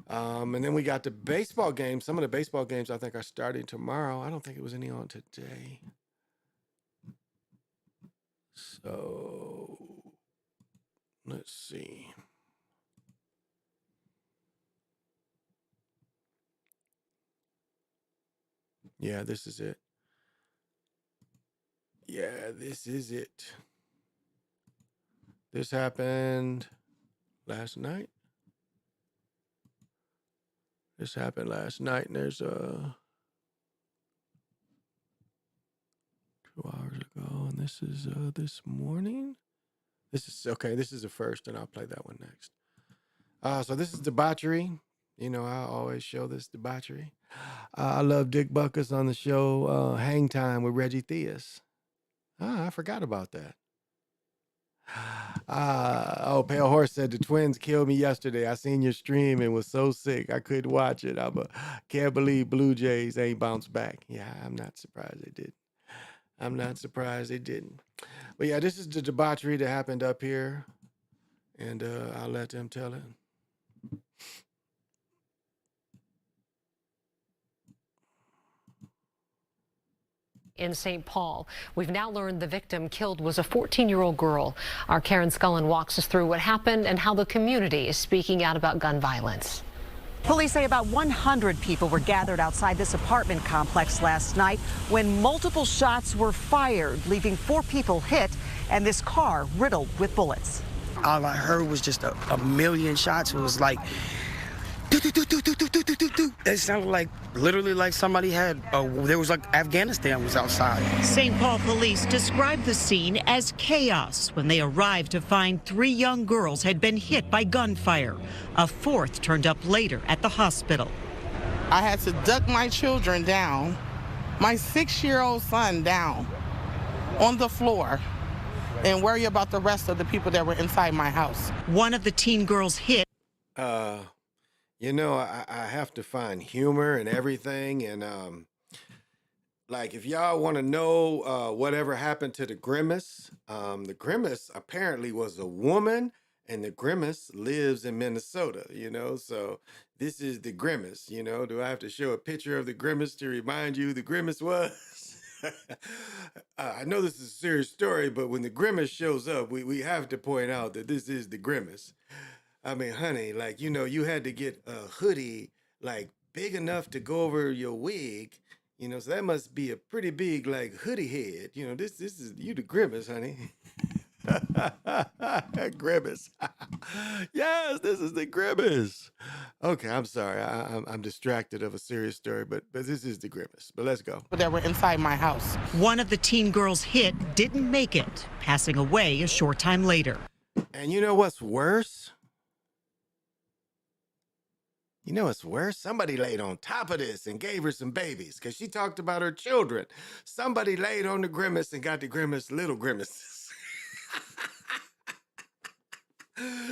Speaker 1: And then we got the baseball games. Some of the baseball games I think are starting tomorrow. I don't think it was any on today. So let's see. Yeah, this is it. Yeah, this is it. This happened last night. This happened last night, and there's 2 hours ago, and this is this morning. This is okay. This is the first, and I'll play that one next. So this is debauchery. You know, I always show this debauchery. I love Dick Buckus on the show Hang Time with Reggie Theus. I forgot about that. Pale Horse said the Twins killed me yesterday. I seen your stream and was so sick I couldn't watch it. Can't believe Blue Jays ain't bounced back. Yeah, I'm not surprised they did. I'm not surprised they didn't. But yeah, this is the debauchery that happened up here, and I'll let them tell it.
Speaker 19: In St. Paul, we've now learned the victim killed was a 14-year-old girl. Our Karen Scullen walks us through what happened and how the community is speaking out about gun violence.
Speaker 20: Police say about 100 people were gathered outside this apartment complex last night when multiple shots were fired, leaving 4 people hit and this car riddled with bullets.
Speaker 21: All I heard was just a million shots. It was like, do, do, do, do, do, do, do, do, do, do. It sounded like, literally like somebody had, there was like Afghanistan was outside.
Speaker 20: St. Paul police described the scene as chaos when they arrived to find 3 young girls had been hit by gunfire. A 4th turned up later at the hospital.
Speaker 22: I had to duck my children down, my 6-year-old son down on the floor, and worry about the rest of the people that were inside my house.
Speaker 20: One of the teen girls hit.
Speaker 1: You know, I have to find humor and everything, and like if y'all want to know whatever happened to the Grimace apparently was a woman, and the Grimace lives in Minnesota, you know, so this is the Grimace, you know. Do I have to show a picture of the Grimace to remind you who the Grimace was? I know this is a serious story, but when the Grimace shows up, we have to point out that this is the Grimace. I mean, honey, like, you know, you had to get a hoodie, like, big enough to go over your wig, you know, so that must be a pretty big, like, hoodie head. You know, this is, you the Grimace, honey. Grimace. Yes, this is the Grimace. Okay, I'm sorry. I'm distracted of a serious story, but this is the Grimace. But let's go.
Speaker 22: That were inside my house.
Speaker 20: One of the teen girls hit didn't make it, passing away a short time later.
Speaker 1: And you know what's worse? You know what's worse? Somebody laid on top of this and gave her some babies because she talked about her children. Somebody laid on the Grimace and got the Grimace little Grimaces.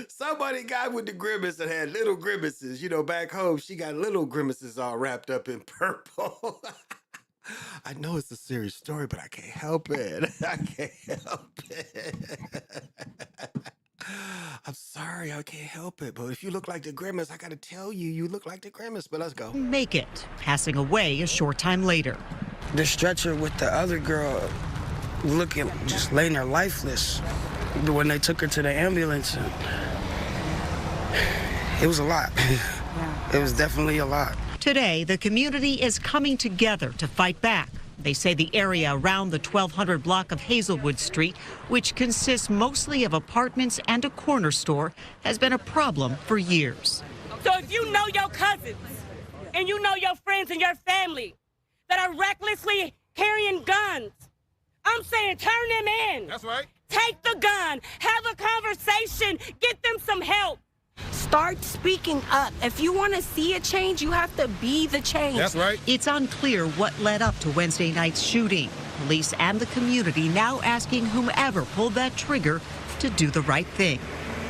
Speaker 1: Somebody got with the Grimace and had little Grimaces. You know, back home, she got little Grimaces all wrapped up in purple. I know it's a serious story, but I can't help it. I can't help it. I'm sorry, I can't help it. But if you look like the Grimace, I gotta tell you, you look like the Grimace. But let's go.
Speaker 20: Make it, passing away a short time later.
Speaker 21: The stretcher with the other girl looking, just laying there lifeless. When they took her to the ambulance, it was a lot. It was definitely a lot.
Speaker 20: Today, the community is coming together to fight back. They say the area around the 1200 block of Hazelwood Street, which consists mostly of apartments and a corner store, has been a problem for years.
Speaker 23: So if you know your cousins and you know your friends and your family that are recklessly carrying guns, I'm saying turn them in.
Speaker 24: That's right.
Speaker 23: Take the gun, have a conversation, get them some help.
Speaker 25: Start speaking up. If you want to see a change, you have to be the change.
Speaker 24: That's right.
Speaker 20: It's unclear what led up to Wednesday night's shooting. Police and the community now asking whomever pulled that trigger to do the right thing.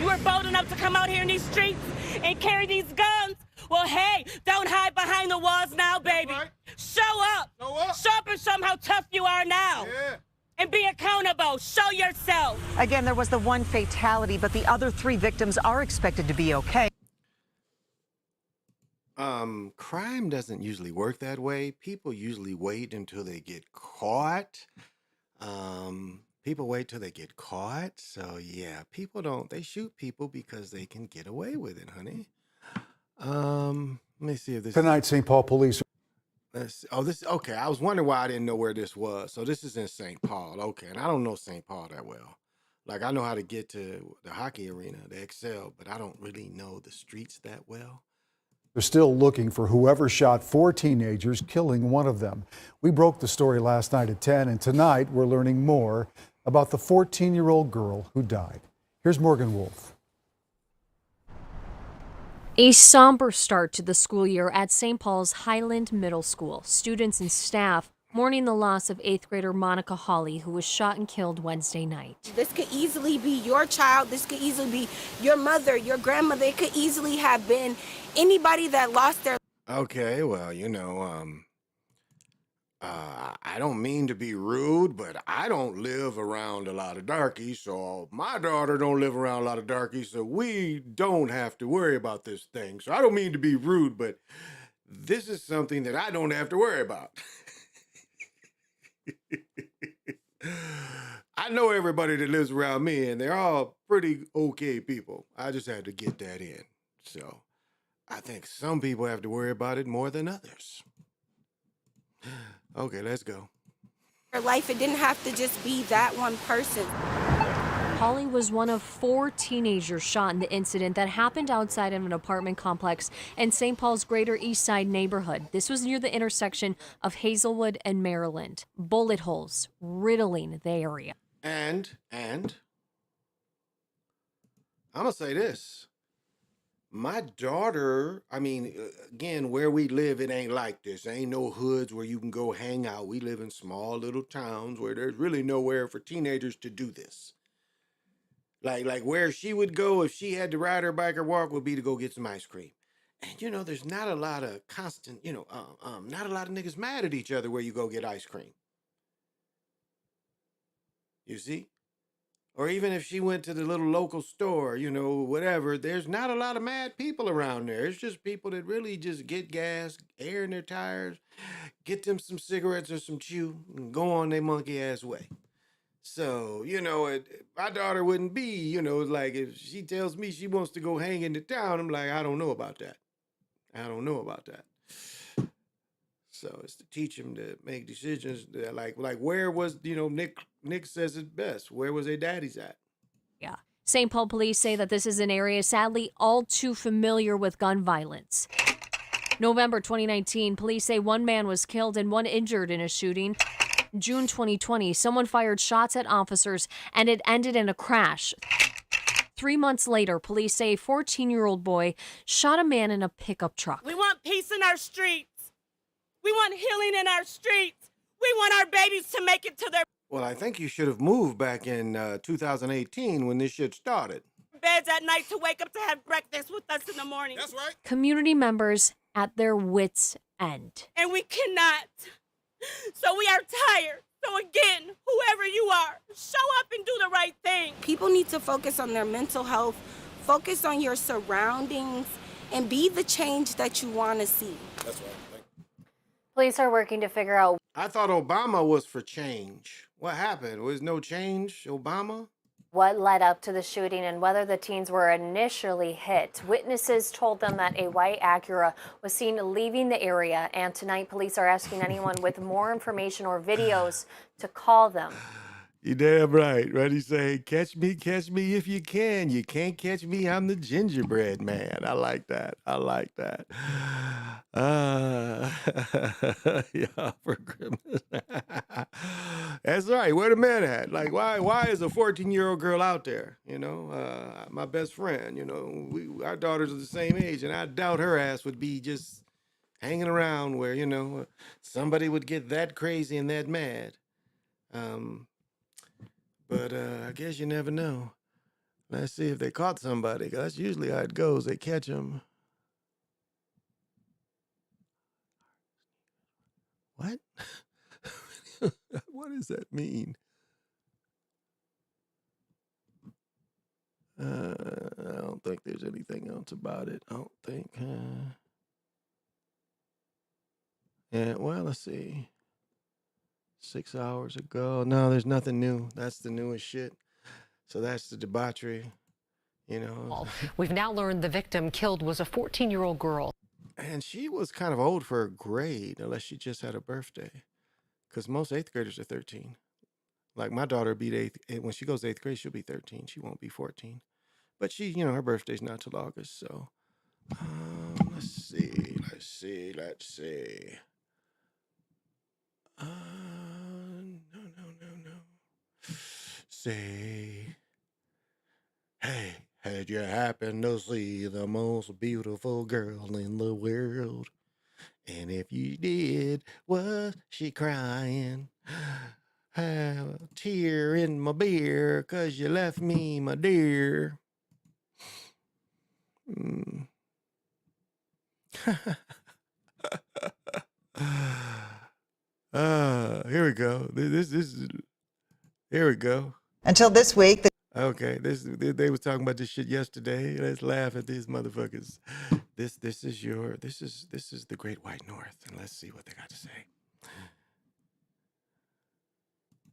Speaker 23: You were bold enough to come out here in these streets and carry these guns. Well, hey, don't hide behind the walls now, baby. Right. Show up. Show up and show them how tough you are now.
Speaker 24: Yeah.
Speaker 23: And be accountable. Show yourself.
Speaker 20: Again, there was the one fatality, but the other 3 victims are expected to be okay.
Speaker 1: Crime doesn't usually work that way. People usually wait until they get caught. People wait till they get caught. So yeah, they shoot people because they can get away with it, honey. Let me see if this
Speaker 26: Tonight, St. Paul police.
Speaker 1: Okay. I was wondering why I didn't know where this was. So this is in St. Paul. Okay. And I don't know St. Paul that well. Like, I know how to get to the hockey arena, the Excel, but I don't really know the streets that well.
Speaker 3: They're still looking for whoever shot 4 teenagers, killing one of them. We broke the story last night at 10, and tonight we're learning more about the 14-year-old girl who died. Here's Morgan Wolf.
Speaker 6: A somber start to the school year at St. Paul's Highland Middle School. Students and staff mourning the loss of 8th grader Monica Hawley, who was shot and killed Wednesday night.
Speaker 25: This could easily be your child. This could easily be your mother, your grandmother. It could easily have been anybody that lost their.
Speaker 1: Okay, well, I don't mean to be rude, but I don't live around a lot of darkies, so my daughter don't live around a lot of darkies, so we don't have to worry about this thing. So I don't mean to be rude, but this is something that I don't have to worry about. I know everybody that lives around me, and they're all pretty okay people. I just had to get that in. So I think some people have to worry about it more than others. Okay, let's go.
Speaker 25: Life, it didn't have to just be that one person.
Speaker 6: Holly was one of 4 teenagers shot in the incident that happened outside of an apartment complex in St. Paul's Greater East Side neighborhood. This was near the intersection of Hazelwood and Maryland. Bullet holes riddling the area.
Speaker 1: And I'm gonna say this. My daughter, again, where we live, it ain't like this. Ain't no hoods where you can go hang out. We live in small little towns where there's really nowhere for teenagers to do this. Like where she would go if she had to ride her bike or walk would be to go get some ice cream. And there's not a lot of constant, not a lot of niggas mad at each other where you go get ice cream. You see? Or even if she went to the little local store, whatever, there's not a lot of mad people around there. It's just people that really just get gas, air in their tires, get them some cigarettes or some chew, and go on their monkey ass way. So, my daughter wouldn't be, like if she tells me she wants to go hang in the town, I'm like, I don't know about that. I don't know about that. So it's to teach them to make decisions that like where was, Nick says it best. Where was their daddies at?
Speaker 6: Yeah. St. Paul police say that this is an area sadly all too familiar with gun violence. November 2019, police say 1 man was killed and 1 injured in a shooting. June 2020, someone fired shots at officers and it ended in a crash. 3 months later, police say a 14-year-old boy shot a man in a pickup truck.
Speaker 23: We want peace in our streets. We want healing in our streets. We want our babies to make it to their
Speaker 1: Well, I think you should have moved back in 2018 when this shit started.
Speaker 23: beds at night to wake up to have breakfast with us in the morning.
Speaker 1: That's right.
Speaker 6: Community members at their wits' end.
Speaker 23: And we cannot. So we are tired. So again, whoever you are, show up and do the right thing.
Speaker 25: People need to focus on their mental health, focus on your surroundings, and be the change that you want to see.
Speaker 1: That's right.
Speaker 6: Police are working to figure out.
Speaker 1: I thought Obama was for change. What happened? Was no change, Obama?
Speaker 6: What led up to the shooting and whether the teens were initially hit. Witnesses told them that a white Acura was seen leaving the area, and tonight police are asking anyone with more information or videos to call them.
Speaker 1: You damn right. Ready? Say, catch me if you can. You can't catch me, I'm the gingerbread man. I like that. Yeah, for goodness. That's right. Where the men at? Like, why is a 14-year-old girl out there? My best friend, our daughters are the same age, and I doubt her ass would be just hanging around where, somebody would get that crazy and that mad. But I guess you never know. Let's see if they caught somebody. That's usually how it goes. They catch them. What? What does that mean? I don't think there's anything else about it. I don't think. Yeah, well, let's see. 6 hours ago. No, there's nothing new. That's the newest shit. So that's the debauchery,
Speaker 19: We've now learned the victim killed was a 14-year-old girl.
Speaker 1: And she was kind of old for a grade, unless she just had a birthday. Because most 8th graders are 13. Like my daughter beat 8th. When she goes to 8th grade, she'll be 13. She won't be 14. But she, her birthday's not till August. So let's Let's see. No. Say, hey, had you happened to see the most beautiful girl in the world? And if you did, was she crying? Have a tear in my beer 'cause you left me, my dear. Here we go. This is here we go.
Speaker 7: Until this week.
Speaker 1: Okay, they was talking about this shit yesterday. Let's laugh at these motherfuckers. This is the Great White North, and let's see what they got to say.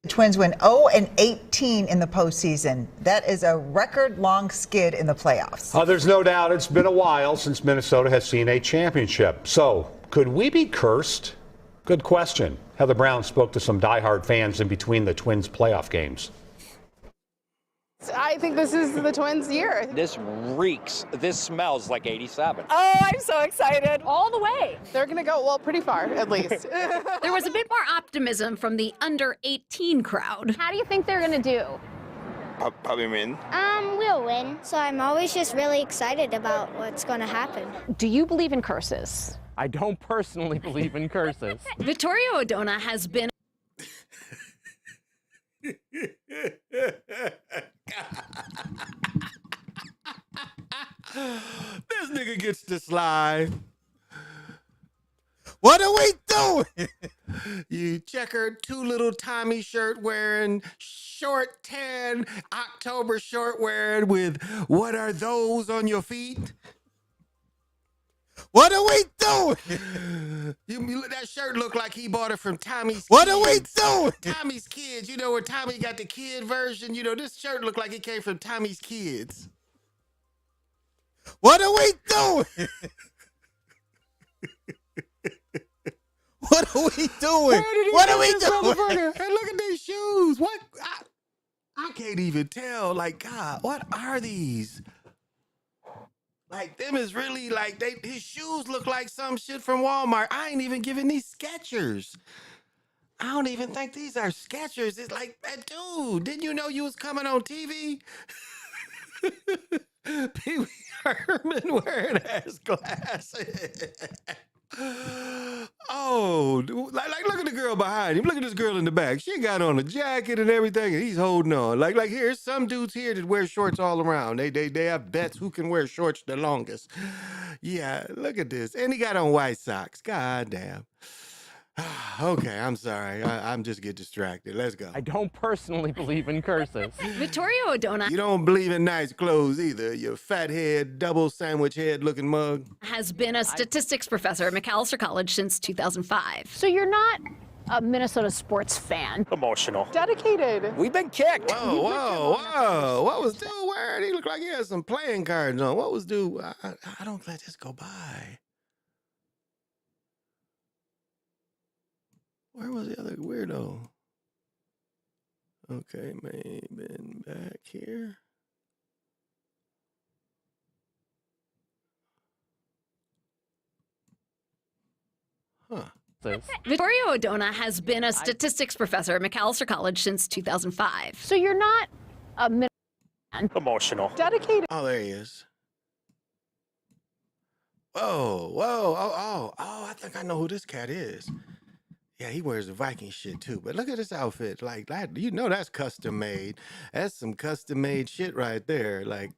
Speaker 7: The Twins went 0-18 in the postseason. That is a record-long skid in the playoffs.
Speaker 9: There's no doubt it's been a while since Minnesota has seen a championship. So, could we be cursed? Good question. Heather Brown spoke to some diehard fans in between the Twins playoff games.
Speaker 10: I think this is the Twins' year.
Speaker 13: This reeks. This smells like 87.
Speaker 10: Oh, I'm so excited. All the way. They're going to go, well, pretty far, at least.
Speaker 24: There was a bit more optimism from the under 18 crowd.
Speaker 10: How do you think they're going to do?
Speaker 13: Probably win.
Speaker 14: We'll win. So I'm always just really excited about what's going to happen.
Speaker 10: Do you believe in curses?
Speaker 13: I don't personally believe in curses.
Speaker 24: Vittorio Odona has been
Speaker 1: This nigga gets to slide. What are we doing? You checkered too little Tommy shirt wearing, short tan October short wearing with what are those on your feet? What are we doing? That shirt looked like he bought it from Tommy's Kids. What are we doing? Tommy's Kids. You know where Tommy got the kid version? You know, this shirt looked like it came from Tommy's Kids. What are we doing? What are we doing? What are we doing? Hey, look at these shoes. What? I can't even tell. Like, God, what are these? Like, them is really like, his shoes look like some shit from Walmart. I ain't even giving these Skechers. I don't even think these are Skechers. It's like, dude, didn't you know you was coming on TV? Pee Wee Herman wearing ass glasses. Oh, like look at the girl behind him. Look at this girl in the back. She got on a jacket and everything, and he's holding on. Like here's some dudes here that wear shorts all around. They have bets who can wear shorts the longest. Yeah, look at this. And he got on white socks. God damn. Okay, I'm sorry. I'm just get distracted. Let's go.
Speaker 13: I don't personally believe in curses.
Speaker 24: Vittorio Odona
Speaker 1: You don't believe in nice clothes either, you fathead, double sandwich head looking mug.
Speaker 24: has been a statistics professor at Macalester College since 2005.
Speaker 10: So you're not a Minnesota sports fan.
Speaker 13: Emotional.
Speaker 10: Dedicated.
Speaker 13: We've been kicked.
Speaker 1: Whoa. What was dude wearing? He looked like he had some playing cards on. What was dude? I don't let this go by. Where was the other weirdo? Okay, maybe back here. Huh.
Speaker 24: Vittorio Odona has been a statistics professor at Macalester College since 2005.
Speaker 10: So you're not a Minnesota fan.
Speaker 13: Emotional.
Speaker 10: Dedicated.
Speaker 1: Oh, there he is. Whoa. I think I know who this cat is. Yeah, he wears the Viking shit too. But look at this outfit. Like that, you know that's custom made. That's some custom made shit right there. Like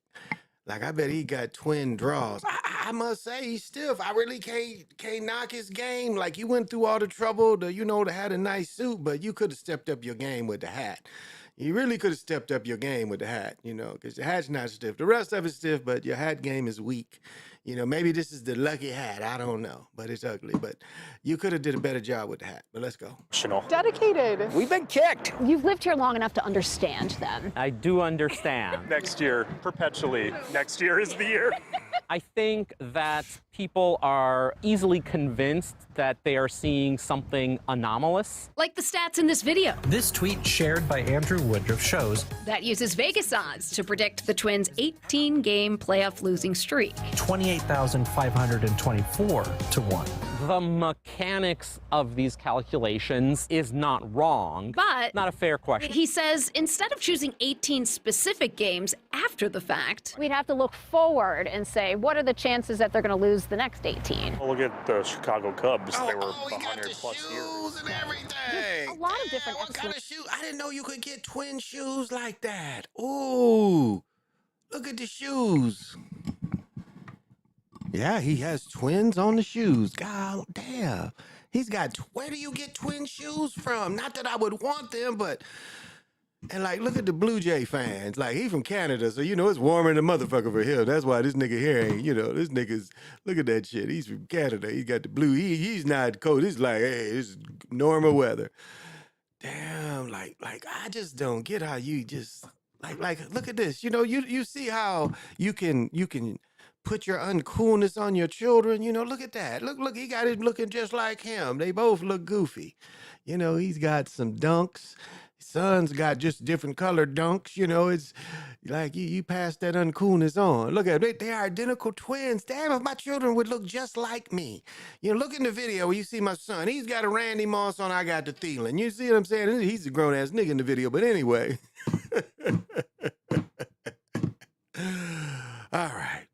Speaker 1: I bet he got twin draws. I must say he's stiff. I really can't knock his game. Like you went through all the trouble to have a nice suit, but you could have stepped up your game with the hat. You really could have stepped up your game with the hat, because your hat's not stiff. The rest of it's stiff, but your hat game is weak. Maybe this is the lucky hat. I don't know, but it's ugly. But you could have did a better job with the hat. But let's go.
Speaker 10: Dedicated.
Speaker 13: We've been kicked.
Speaker 10: You've lived here long enough to understand them.
Speaker 13: I do understand.
Speaker 26: Next year, perpetually. Next year is the year.
Speaker 13: I think that people are easily convinced that they are seeing something anomalous.
Speaker 24: Like the stats in this video.
Speaker 4: This tweet shared by Andrew Woodruff shows
Speaker 24: That uses Vegas odds to predict the Twins' 18-game playoff losing streak.
Speaker 4: 28,524 to 1.
Speaker 13: The mechanics of these calculations is not wrong,
Speaker 24: But
Speaker 13: not a fair question.
Speaker 24: he says instead of choosing 18 specific games after the fact,
Speaker 5: we'd have to look forward and say, what are the chances that they're going to lose the next 18?
Speaker 8: Well, look at the Chicago Cubs. They were 100-plus years.
Speaker 1: And everything.
Speaker 5: A lot of different
Speaker 1: What kind of shoes? I didn't know you could get twin shoes like that. Ooh, look at the shoes. Yeah, he has twins on the shoes. God damn. He's got, where do you get twin shoes from? Not that I would want them, but, and like, look at the Blue Jay fans. Like, he from Canada, so, you know, it's warmer than a motherfucker for him. That's why this nigga here ain't, you know, this nigga's, look at that shit. He's from Canada. He got the blue, he's not cold. He's like, hey, this is normal weather. Damn, like, I just don't get how you just, like, look at this. You know, you see how you can put your uncoolness on your children. You know, look at that. Look, he got it looking just like him. They both look goofy. You know, he's got some dunks. His son's got just different colored dunks. You know, it's like you pass that uncoolness on. Look at it. They are identical twins. Damn, if my children would look just like me. You know, look in the video where you see my son. He's got a Randy Moss on. I got the Thielen. You see what I'm saying? He's a grown-ass nigga in the video. But anyway. All right.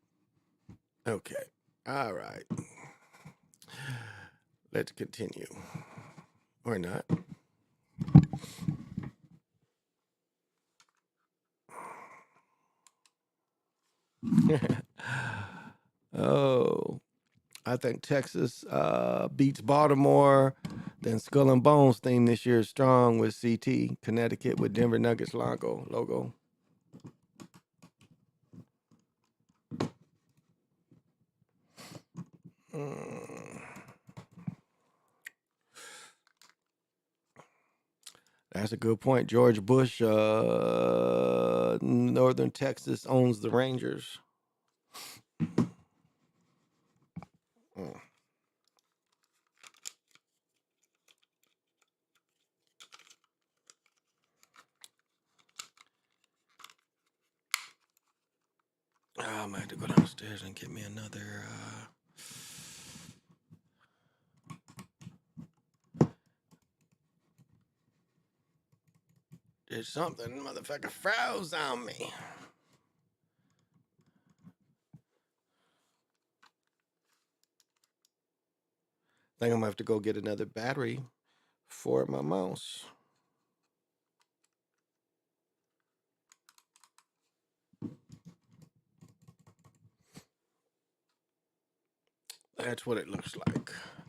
Speaker 1: Okay. All right. Let's continue. Or not. Oh, I think Texas beats Baltimore. Then Skull and Bones theme this year is strong with CT. Connecticut with Denver Nuggets logo. That's a good point. George Bush, Northern Texas owns the Rangers. I'm gonna have to go downstairs and get me another. There's something, motherfucker froze on me. I think I'm gonna have to go get another battery for my mouse. That's what it looks like. I'm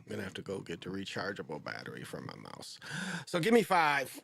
Speaker 1: gonna have to go get the rechargeable battery for my mouse. So give me 5.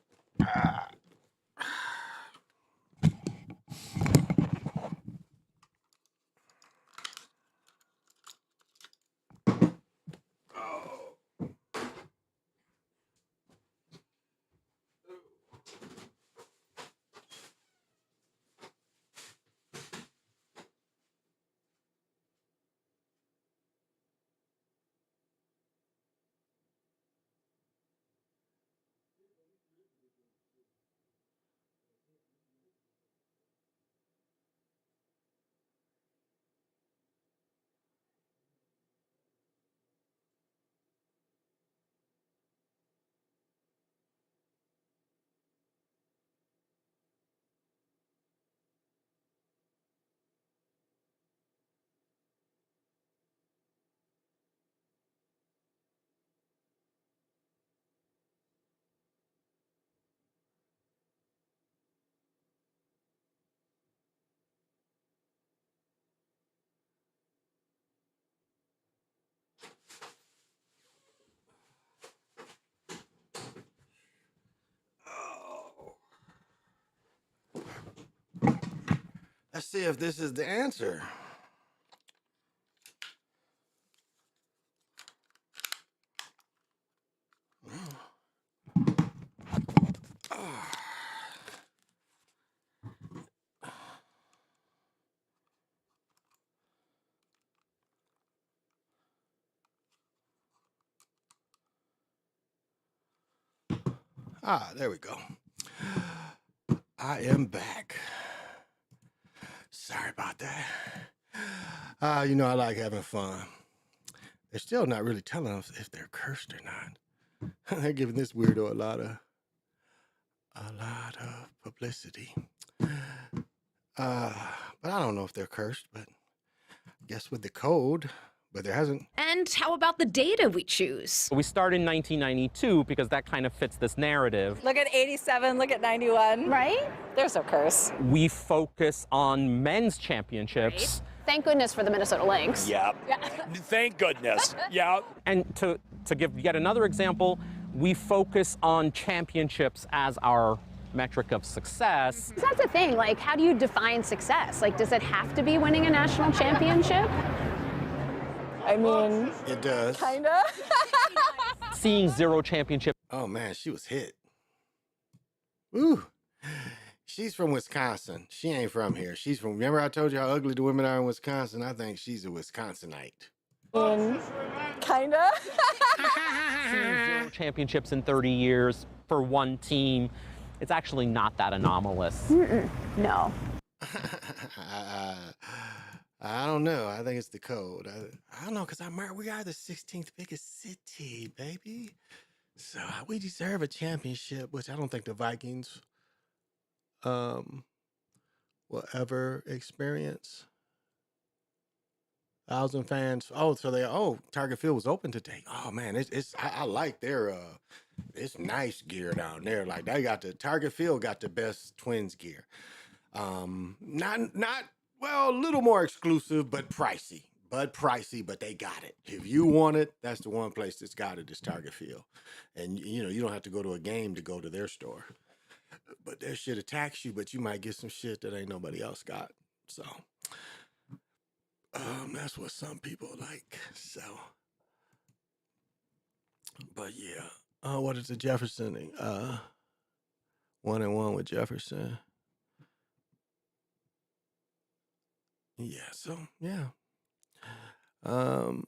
Speaker 1: Let's see if this is the answer. There we go. I am back. Sorry about that. You know, I like having fun. They're still not really telling us if they're cursed or not. They're giving this weirdo a lot of publicity. But I don't know if they're cursed, but I guess with the code, but there hasn't.
Speaker 24: And how about the data we choose?
Speaker 13: We start in 1992 because that kind of fits this narrative.
Speaker 10: Look at 87, look at 91.
Speaker 5: Right?
Speaker 10: They're so cursed.
Speaker 13: We focus on men's championships.
Speaker 5: Right. Thank goodness for the Minnesota Lynx.
Speaker 8: Yeah. Thank goodness. Yeah.
Speaker 13: And to give yet another example, we focus on championships as our metric of success.
Speaker 5: So that's the thing, like, how do you define success? Like, does it have to be winning a national championship?
Speaker 10: I mean,
Speaker 1: it does.
Speaker 10: Kinda.
Speaker 13: Seeing 0 championships.
Speaker 1: Oh man, she was hit. Ooh. She's from Wisconsin. She ain't from here. She's from, remember I told you how ugly the women are in Wisconsin? I think she's a Wisconsinite.
Speaker 10: Kinda.
Speaker 13: Seeing 0 championships in 30 years for one team, it's actually not that anomalous.
Speaker 5: No.
Speaker 1: I don't know. I think it's the code. I don't know, because we are the 16th biggest city, baby. So we deserve a championship, which I don't think the Vikings will ever experience. 1,000 fans. Oh, so Target Field was open today. Oh man, I like their it's nice gear down there. Like they got Target Field got the best Twins gear. Not well, a little more exclusive, but pricey. But they got it. If you want it, that's the one place that's got it is Target Field. And you know, you don't have to go to a game to go to their store. But their shit attacks you, but you might get some shit that ain't nobody else got. So that's what some people like. So, but yeah. What is the Jefferson? 1-1 with Jefferson. Yeah. So yeah. So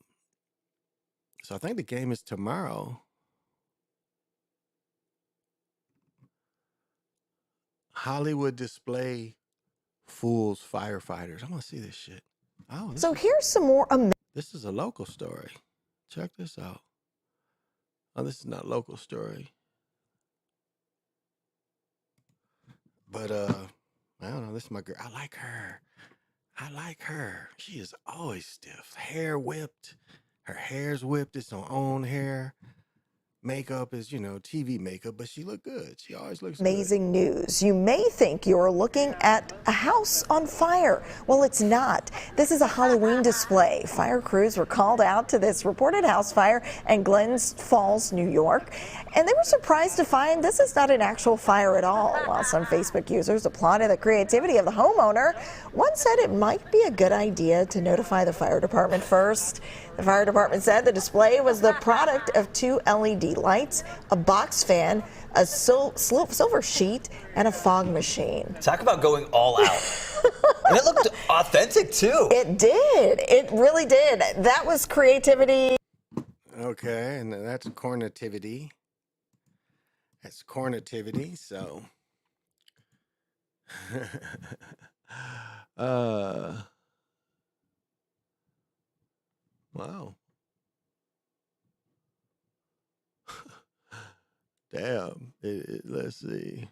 Speaker 1: I think the game is tomorrow. Hollywood display fools firefighters. I'm gonna see this shit. Oh,
Speaker 2: So here's some more.
Speaker 1: This is a local story. Check this out. Oh, this is not a local story. But I don't know. This is my girl. I like her. She is always stiff. Hair whipped. Her hair's whipped. It's her own hair. Makeup is, TV makeup, but she look good. She always looks
Speaker 2: Amazing news. You may think you're looking at a house on fire. Well, it's not. This is a Halloween display. Fire crews were called out to this reported house fire in Glens Falls, New York, and they were surprised to find this is not an actual fire at all. While some Facebook users applauded the creativity of the homeowner, one said it might be a good idea to notify the fire department first. The fire department said the display was the product of 2 LED lights, a box fan, a silver sheet, and a fog machine.
Speaker 11: Talk about going all out. And it looked authentic, too.
Speaker 2: It did. It really did. That was creativity.
Speaker 1: Okay, and that's cornativity. That's cornativity, so. Wow. Damn. Let's see.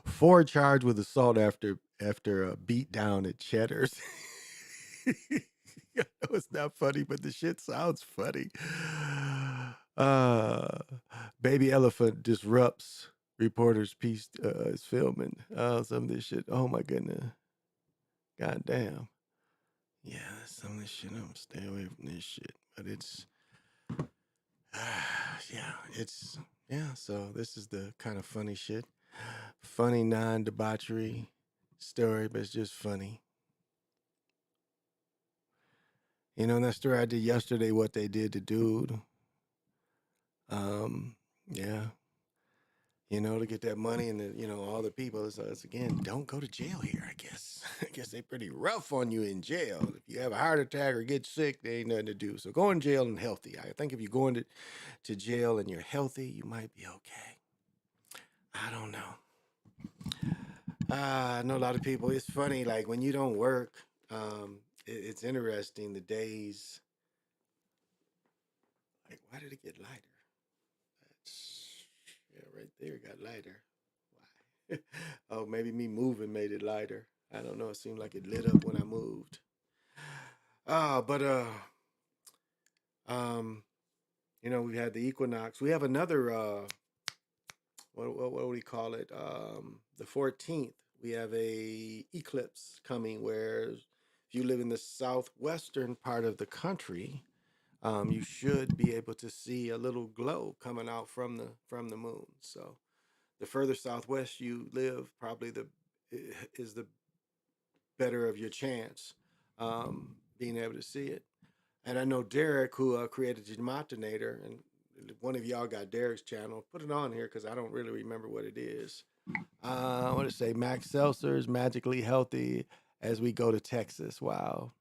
Speaker 1: 4 charged with assault after a beat down at Cheddar's. I know it's not funny, but the shit sounds funny. Baby elephant disrupts reporter's piece is filming. Some of this shit. Oh my goodness. God damn. Yeah, some of this shit. I'm stay away from this shit. But it's so this is the kind of funny shit. Funny non-debauchery story, but it's just funny. You know, in that story I did yesterday, what they did to dude. Yeah. to get that money and all the people. So it's again, don't go to jail here, I guess. I guess they pretty rough on you in jail. If you have a heart attack or get sick, there ain't nothing to do. So go in jail and healthy. I think if you're going to jail and you're healthy, you might be okay. I don't know. I know a lot of people. It's funny, like when you don't work, it's interesting. The days, like, why did it get lighter? Right there, it got lighter. Why? Oh, maybe me moving made it lighter. I don't know. It seemed like it lit up when I moved. We had the equinox. We have another. What do we call it? The 14th. We have a eclipse coming where if you live in the southwestern part of the country, you should be able to see a little glow coming out from the moon. So the further southwest you live, probably is the better of your chance being able to see it. And I know Derek, who created Gematinator, and one of y'all got Derek's channel. Put it on here because I don't really remember what it is. What did it say? Max Seltzer's magically healthy as we go to Texas. Wow.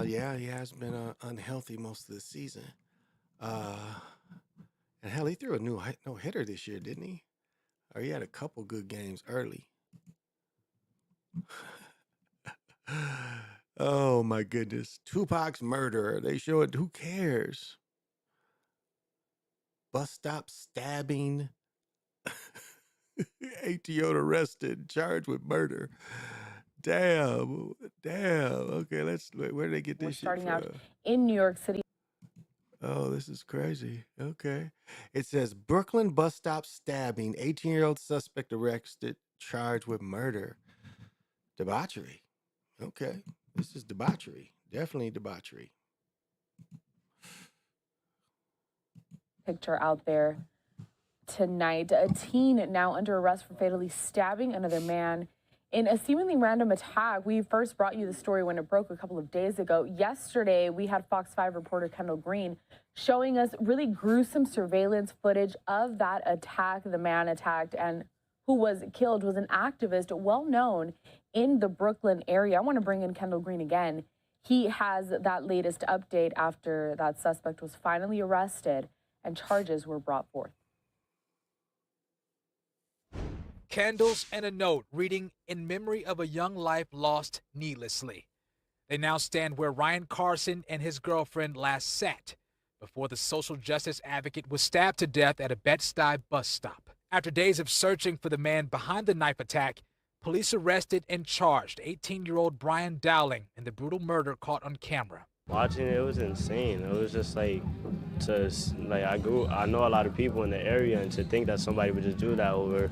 Speaker 1: Yeah, he has been unhealthy most of the season. And hell, he threw a no hitter this year, didn't he? Or he had a couple good games early. Oh my goodness. Tupac's murder. They show it. Who cares? Bus stop stabbing. 8-year-old arrested, charged with murder. Damn. Okay, where did they get this shit from?
Speaker 12: Starting out in New York City.
Speaker 1: Oh, this is crazy. Okay. It says Brooklyn bus stop stabbing, 18-year-old suspect arrested, charged with murder. Debauchery. Okay. This is debauchery. Definitely debauchery.
Speaker 12: Picture out there tonight. A teen now under arrest for fatally stabbing another man in a seemingly random attack. We first brought you the story when it broke a couple of days ago. Yesterday, we had Fox 5 reporter Kendall Green showing us really gruesome surveillance footage of that attack. The man attacked and who was killed was an activist well known in the Brooklyn area. I want to bring in Kendall Green again. He has that latest update after that suspect was finally arrested and charges were brought forth.
Speaker 15: Candles and a note reading, "In memory of a young life lost needlessly." They now stand where Ryan Carson and his girlfriend last sat before the social justice advocate was stabbed to death at a Bed-Stuy bus stop. After days of searching for the man behind the knife attack, police arrested and charged 18-year-old Brian Dowling in the brutal murder caught on camera.
Speaker 16: Watching it was insane. It was just I know a lot of people in the area, and to think that somebody would just do that over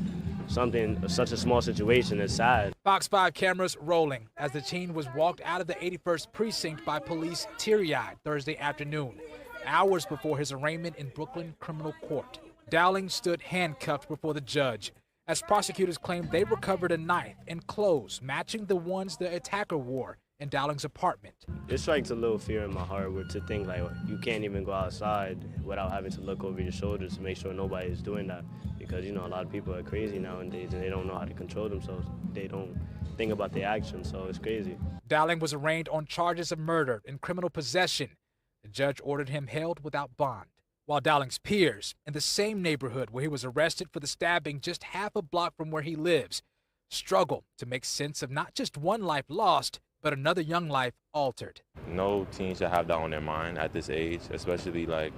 Speaker 16: such a small situation is sad.
Speaker 15: Fox 5 cameras rolling as the teen was walked out of the 81st precinct by police teary-eyed Thursday afternoon, hours before his arraignment in Brooklyn criminal court. Dowling stood handcuffed before the judge as prosecutors claimed they recovered a knife and clothes matching the ones the attacker wore in Dowling's apartment.
Speaker 16: It strikes a little fear in my heart to think you can't even go outside without having to look over your shoulders to make sure nobody's doing that, because a lot of people are crazy nowadays and they don't know how to control themselves. They don't think about their actions, so it's crazy.
Speaker 15: Dowling was arraigned on charges of murder and criminal possession. The judge ordered him held without bond, while Dowling's peers in the same neighborhood where he was arrested for the stabbing just half a block from where he lives struggle to make sense of not just one life lost, but another young life altered.
Speaker 17: No teen should have that on their mind at this age, especially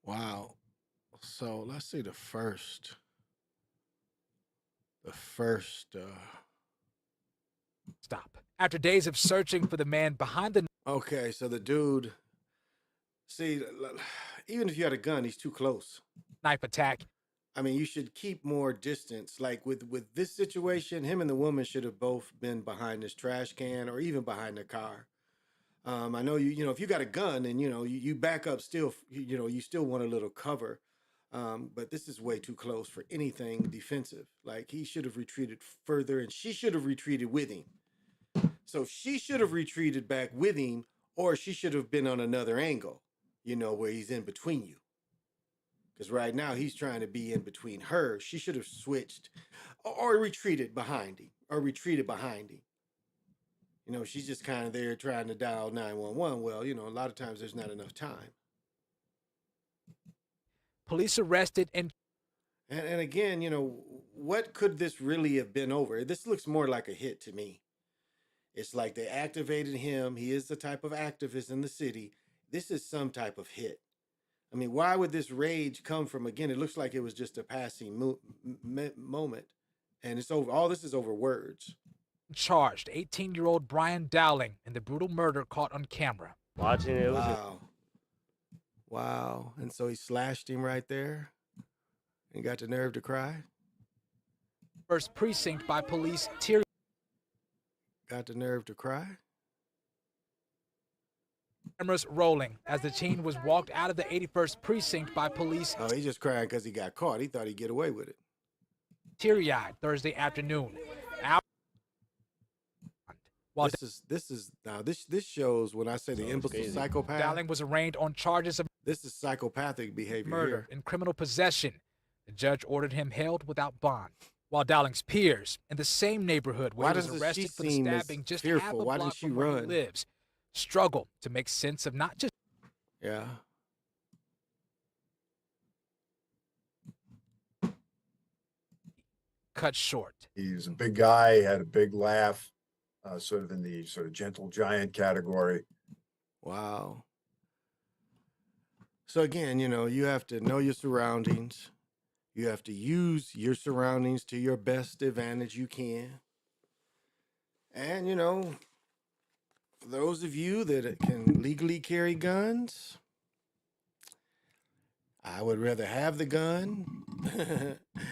Speaker 1: Wow. So let's see the first.
Speaker 15: Stop. After days of searching for the man behind the...
Speaker 1: Okay, so the dude, see, even if you had a gun, he's too close.
Speaker 15: Knife attack.
Speaker 1: I mean, you should keep more distance. Like with this situation, him and the woman should have both been behind this trash can or even behind the car. I know if you got a gun and you back up still, you still want a little cover. But this is way too close for anything defensive. Like he should have retreated further and she should have retreated with him. So she should have retreated back with him, or she should have been on another angle. you know, where he's in between you. Because right now he's trying to be in between her. She should have switched or retreated behind him You know, she's just kind of there trying to dial 911. Well, you know, a lot of times there's not enough time.
Speaker 15: Police arrested
Speaker 1: and again, you know, what could this really have been over? This looks more like a hit to me. It's like they activated him. He is the type of activist in the city. This is some type of hit. I mean, why would this rage come from? Again, it looks like it was just a passing moment. And it's over. All this is over words.
Speaker 15: charged 18-year-old Brian Dowling in the brutal murder caught on camera.
Speaker 16: Watching it,
Speaker 1: Wow. And so he slashed him right there and got the nerve to cry.
Speaker 15: First precinct by police
Speaker 1: got the nerve to cry.
Speaker 15: Cameras rolling as the teen was walked out of the 81st precinct by police.
Speaker 1: Oh, he's just crying because he got caught. He thought he'd get away with it.
Speaker 15: Teary-eyed Thursday afternoon.
Speaker 1: This shows when I say the imbecile psychopath.
Speaker 15: Dowling was arraigned on charges of
Speaker 1: this is psychopathic behavior,
Speaker 15: murder and criminal possession. The judge ordered him held without bond. While Dowling's peers in the same neighborhood where he was arrested for the stabbing just half a block from where he lives struggle to make sense of not just cut short.
Speaker 3: He was a big guy, had a big laugh, sort of in the sort of gentle giant category.
Speaker 1: Wow. So again, you know, you have to know your surroundings. You have to use your surroundings to your best advantage you can. And, you know, for those of you that can legally carry guns, I would rather have the gun.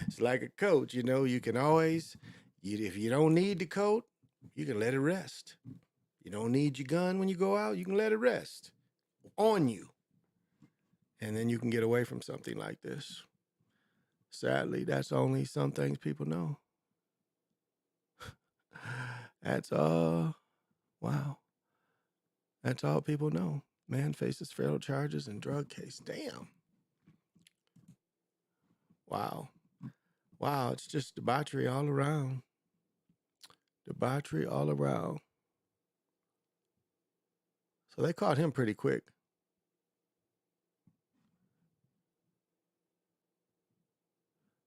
Speaker 1: It's like a coat, you know, you can always, if you don't need the coat, you can let it rest. You don't need your gun when you go out, you can let it rest on you. And then you can get away from something like this. Sadly, that's only some things people know. That's all. Wow. That's all people know. Man faces federal charges in drug case. Damn. Wow. Wow, it's just debauchery all around. Debauchery all around. So they caught him pretty quick.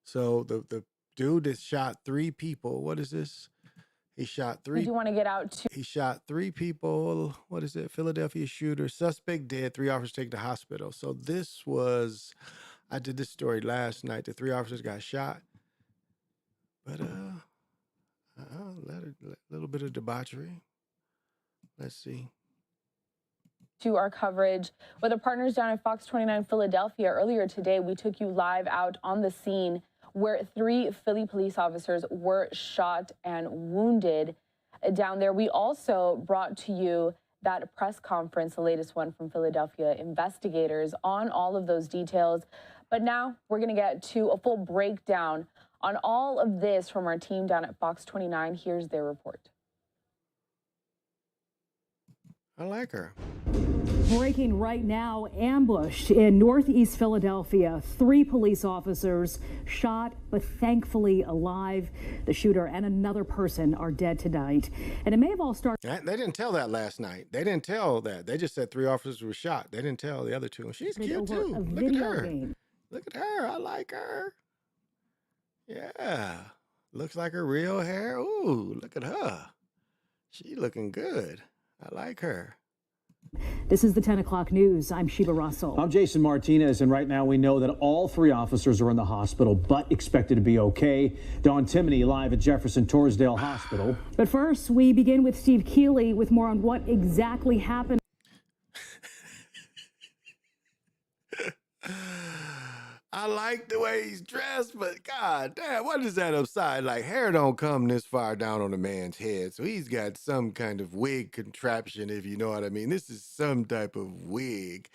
Speaker 1: So the dude that shot 3 people, what is this? He shot 3.
Speaker 12: Did you want to get out too?
Speaker 1: He shot 3 people. What is it? Philadelphia shooter. Suspect dead. 3 officers taken to hospital. So this was, I did this story last night. The 3 officers got shot. But a little bit of debauchery. Let's see.
Speaker 12: To our coverage with our partners down at Fox 29 Philadelphia. Earlier today, we took you live out on the scene where 3 Philly police officers were shot and wounded down there. We also brought to you that press conference, the latest one from Philadelphia investigators on all of those details. But now we're going to get to a full breakdown on all of this from our team down at Fox 29. Here's their report.
Speaker 1: I like her.
Speaker 18: Breaking right now, ambushed in Northeast Philadelphia. 3 police officers shot, but thankfully alive. The shooter and another person are dead tonight. And it may have all started.
Speaker 1: They didn't tell that last night. They didn't tell that. They just said 3 officers were shot. They didn't tell the other 2. And she's cute too. Look at her.
Speaker 18: Game.
Speaker 1: Look at her. I like her. Yeah. Looks like her real hair. Ooh, look at her. She looking good. I like her.
Speaker 18: This is the 10 o'clock news. I'm Sheba Russell.
Speaker 20: I'm Jason Martinez, and right now we know that all 3 officers are in the hospital, but expected to be okay. Dawn Timoney live at Jefferson Torresdale Hospital.
Speaker 18: But first, we begin with Steve Keeley with more on what exactly happened.
Speaker 1: I like the way he's dressed, but god damn, what is that upside? Like, hair don't come this far down on a man's head, so he's got some kind of wig contraption, if you know what I mean. This is some type of wig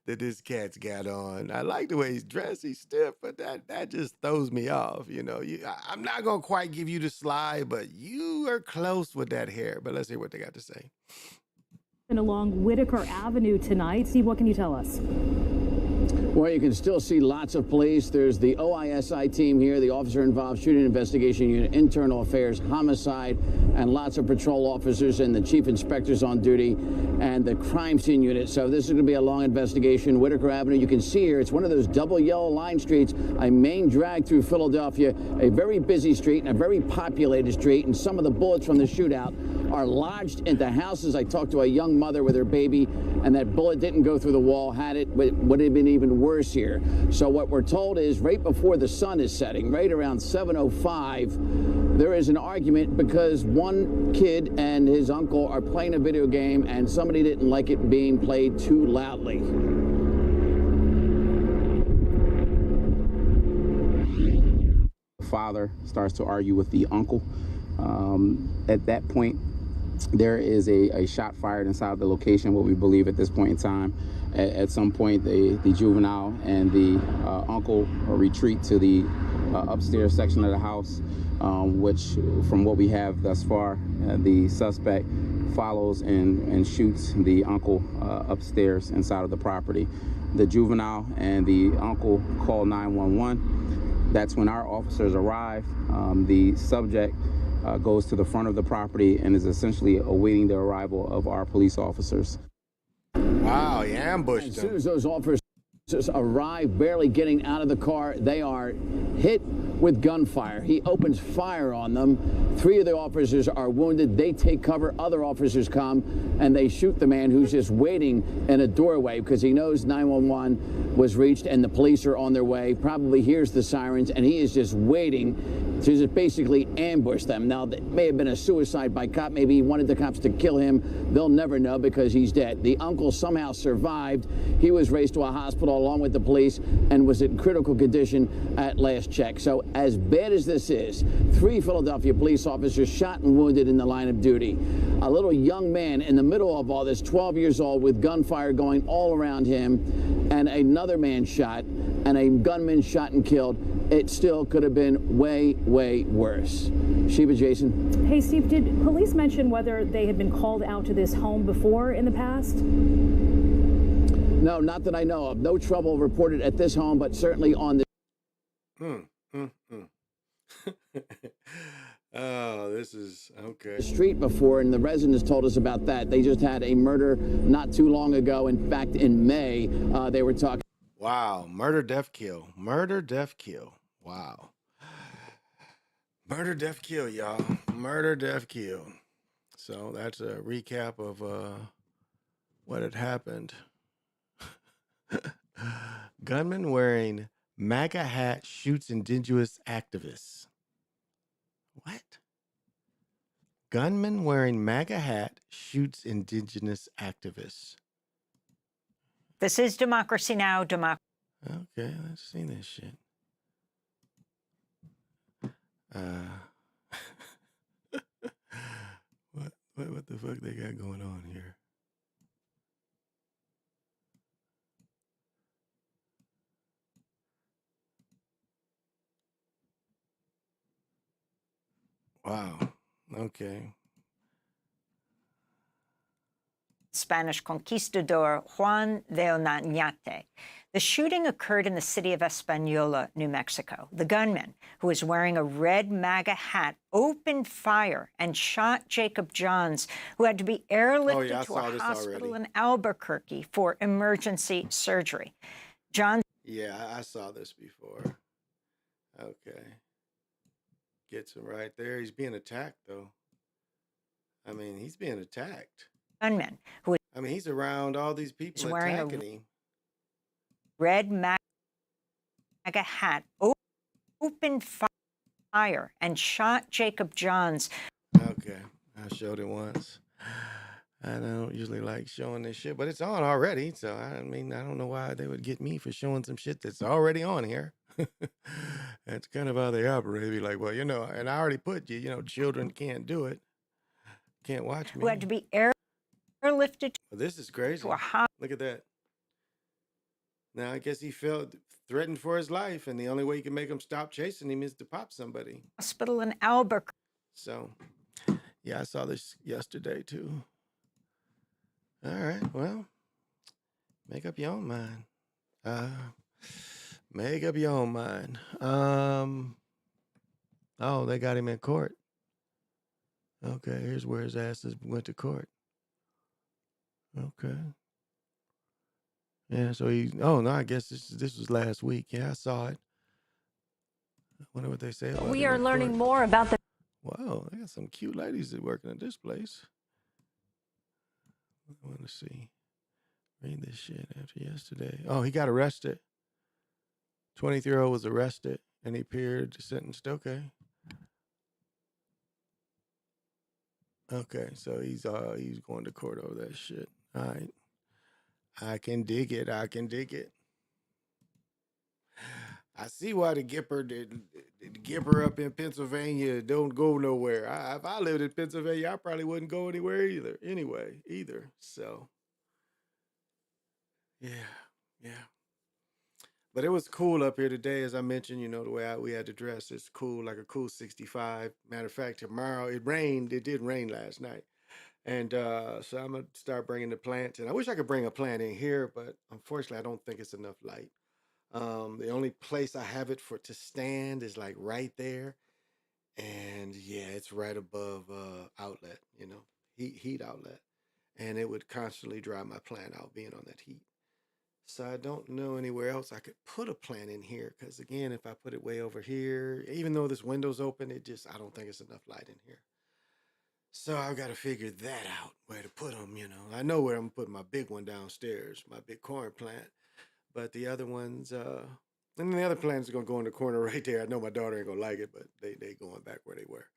Speaker 1: that this cat's got on. I like the way he's dressed. He's stiff, but that just throws me off, you know. I'm not gonna quite give you the slide, but you are close with that hair. But let's hear what they got to say.
Speaker 18: Along Whitaker Avenue tonight. Steve, what can you tell us?
Speaker 6: Well, you can still see lots of police. There's the OISI team here, the Officer Involved Shooting Investigation Unit, Internal Affairs, Homicide, and lots of patrol officers and the chief inspectors on duty and the crime scene unit. So this is going to be a long investigation. Whitaker Avenue, you can see here, it's one of those double yellow line streets, a main drag through Philadelphia, a very busy street and a very populated street. And some of the bullets from the shootout are lodged into houses. I talked to a young mother with her baby, and that bullet didn't go through the wall. Had it, would have been even worse here. So what we're told is right before the sun is setting, right around 7:05, there is an argument because one kid and his uncle are playing a video game and somebody didn't like it being played too loudly.
Speaker 21: The father starts to argue with the uncle. At that point, there is a shot fired inside the location, what we believe at this point in time. At some point, the juvenile and the uncle retreat to the upstairs section of the house, which, from what we have thus far, the suspect follows and shoots the uncle upstairs inside of the property. The juvenile and the uncle call 911. That's when our officers arrive. The subject goes to the front of the property and is essentially awaiting the arrival of our police officers.
Speaker 1: Wow, he ambushed him.
Speaker 6: As soon as those officers arrive, barely getting out of the car, they are hit with gunfire. He opens fire on them. 3 of the officers are wounded. They take cover. Other officers come, and they shoot the man who's just waiting in a doorway because he knows 911 was reached and the police are on their way. Probably hears the sirens, and he is just waiting to just basically ambush them. Now, it may have been a suicide by cop. Maybe he wanted the cops to kill him. They'll never know because he's dead. The uncle somehow survived. He was raced to a hospital along with the police and was in critical condition at last check. So as bad as this is, 3 Philadelphia police officers shot and wounded in the line of duty. A little young man in the middle of all this, 12 years old, with gunfire going all around him, and another man shot, and a gunman shot and killed. It still could have been way, way worse. Sheba, Jason.
Speaker 18: Hey, Steve, did police mention whether they had been called out to this home before in the past?
Speaker 6: No, not that I know of. No trouble reported at this home, but certainly on the
Speaker 1: Oh, this is okay.
Speaker 6: Street before, and the residents told us about that. They just had a murder not too long ago. In fact, in May, they were talking.
Speaker 1: Wow, murder, death, kill. Murder, death, kill. Wow. Murder, death, kill, y'all. Murder, death, kill. So that's a recap of what had happened. Gunman wearing MAGA hat shoots indigenous activists. What? Gunman wearing MAGA hat shoots indigenous activists.
Speaker 22: This is Democracy Now!
Speaker 1: Okay, let's see this shit. What the fuck they got going on here? Wow. Okay.
Speaker 22: Spanish conquistador Juan de Oñate. The shooting occurred in the city of Española, New Mexico. The gunman, who was wearing a red MAGA hat, opened fire and shot Jacob Johns, who had to be airlifted to a hospital in Albuquerque for emergency surgery. Johns.
Speaker 1: Yeah, I saw this before. Okay. Gets him right there. He's being attacked, though. I mean, he's being attacked.
Speaker 22: Gunman, who
Speaker 1: I mean, he's around all these people
Speaker 22: wearing
Speaker 1: attacking him.
Speaker 22: Red MAGA hat, opened fire and shot Jacob Johns.
Speaker 1: Okay, I showed it once. I don't usually like showing this shit, but it's on already. So, I mean, I don't know why they would get me for showing some shit that's already on here. That's kind of how they operate. Be like, well, you know, and I already put children can't do it. Can't watch me.
Speaker 22: Who had to be airlifted.
Speaker 1: Well, this is crazy. Look at that. Now, I guess he felt threatened for his life, and the only way you can make him stop chasing him is to pop somebody.
Speaker 22: Hospital in Albuquerque.
Speaker 1: So, yeah, I saw this yesterday, too. All right. Well, make up your own mind. Make up your own mind. Oh, they got him in court. Okay, here's where his asses went to court. Okay. Yeah, so oh no, I guess this was last week. Yeah, I saw it. I wonder what they say about
Speaker 2: We
Speaker 1: him
Speaker 2: are
Speaker 1: in
Speaker 2: learning
Speaker 1: court.
Speaker 2: more about the.
Speaker 1: Wow, they got some cute ladies that working at this place. I want to see. Read this shit after yesterday. Oh, he got arrested. 23-year-old was arrested and he appeared sentenced. Okay. Okay, so he's going to court over that shit. All right. I can dig it. I can dig it. I see why the Gipper up in Pennsylvania don't go nowhere. If I lived in Pennsylvania, I probably wouldn't go anywhere either. So yeah. But it was cool up here today, as I mentioned. The way we had to dress, it's cool, like a cool 65. Matter of fact, tomorrow it rained. It did rain last night, and so I'm gonna start bringing the plants. And I wish I could bring a plant in here, but unfortunately, I don't think it's enough light. The only place I have it to stand is like right there, and yeah, it's right above outlet, heat outlet, and it would constantly dry my plant out being on that heat. So I don't know anywhere else I could put a plant in here, because again, if I put it way over here, even though this window's open, I don't think it's enough light in here. So I've got to figure that out, where to put them. I know where I'm gonna put my big one downstairs, my big corn plant. But the other ones, and the other plants are gonna go in the corner right there. I know my daughter ain't gonna like it, but they going back where they were.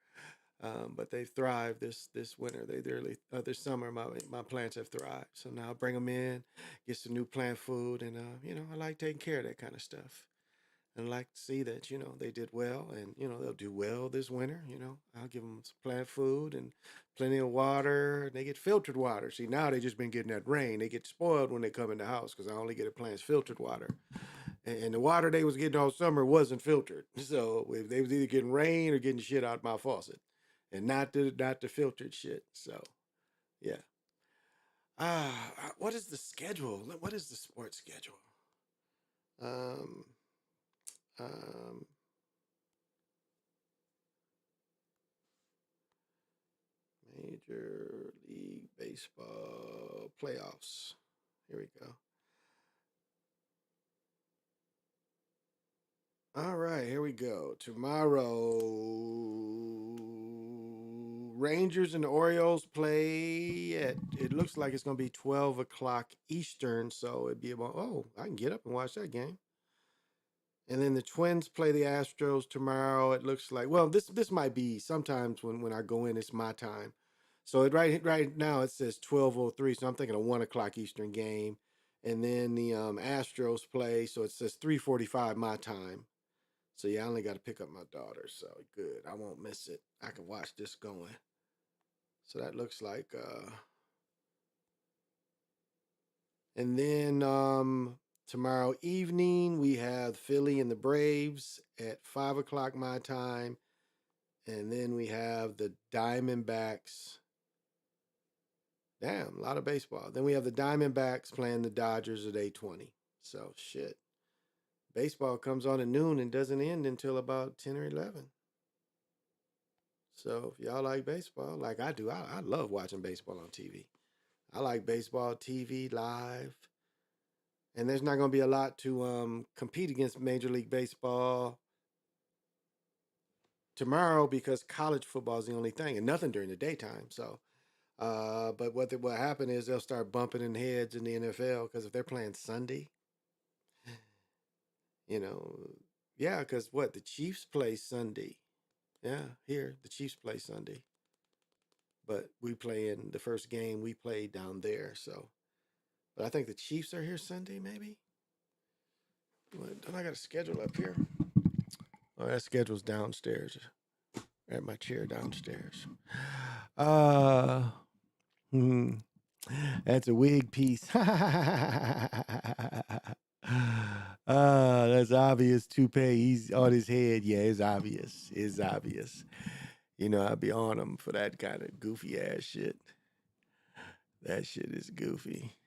Speaker 1: But they've thrived this winter. This summer my plants have thrived. So now I bring them in, get some new plant food, and I like taking care of that kind of stuff. And I like to see that they did well, and they'll do well this winter. I'll give them some plant food and plenty of water. And they get filtered water. See, now they just been getting that rain. They get spoiled when they come in the house because I only get the plants filtered water. And the water they was getting all summer wasn't filtered. So they was either getting rain or getting shit out my faucet, and not the filtered shit. So yeah. What is the schedule? What is the sports schedule? Major League Baseball playoffs. Here we go. All right, here we go. Tomorrow, Rangers and the Orioles play it looks like it's going to be 12 o'clock Eastern, so it'd be about, I can get up and watch that game. And then the Twins play the Astros tomorrow. It looks like, well, this might be sometimes when I go in, it's my time. So right now it says 12:03, so I'm thinking a 1 o'clock Eastern game. And then the Astros play, so it says 3:45 my time. So yeah, I only got to pick up my daughter, so good. I won't miss it. I can watch this going. So that looks like and then tomorrow evening we have Philly and the Braves at 5 o'clock my time. And then we have the Diamondbacks. Damn, a lot of baseball. Then we have the Diamondbacks playing the Dodgers at 8:20. So shit. Baseball comes on at noon and doesn't end until about 10 or 11. So if y'all like baseball, like I do, I love watching baseball on TV. I like baseball TV live. And there's not going to be a lot to compete against Major League Baseball tomorrow because college football is the only thing, and nothing during the daytime. So, but what happen is they'll start bumping in heads in the NFL because if they're playing Sunday, yeah, because the Chiefs play Sunday. Yeah, here the Chiefs play Sunday, but we play in the first game we played down there. So, but I think the Chiefs are here Sunday, maybe. Don't I got a schedule up here? Oh, that schedule's downstairs. At my chair downstairs. That's a wig piece. That's obvious toupee. He's on his head. Yeah, it's obvious. It's obvious. I'd be on him for that kind of goofy ass shit. That shit is goofy.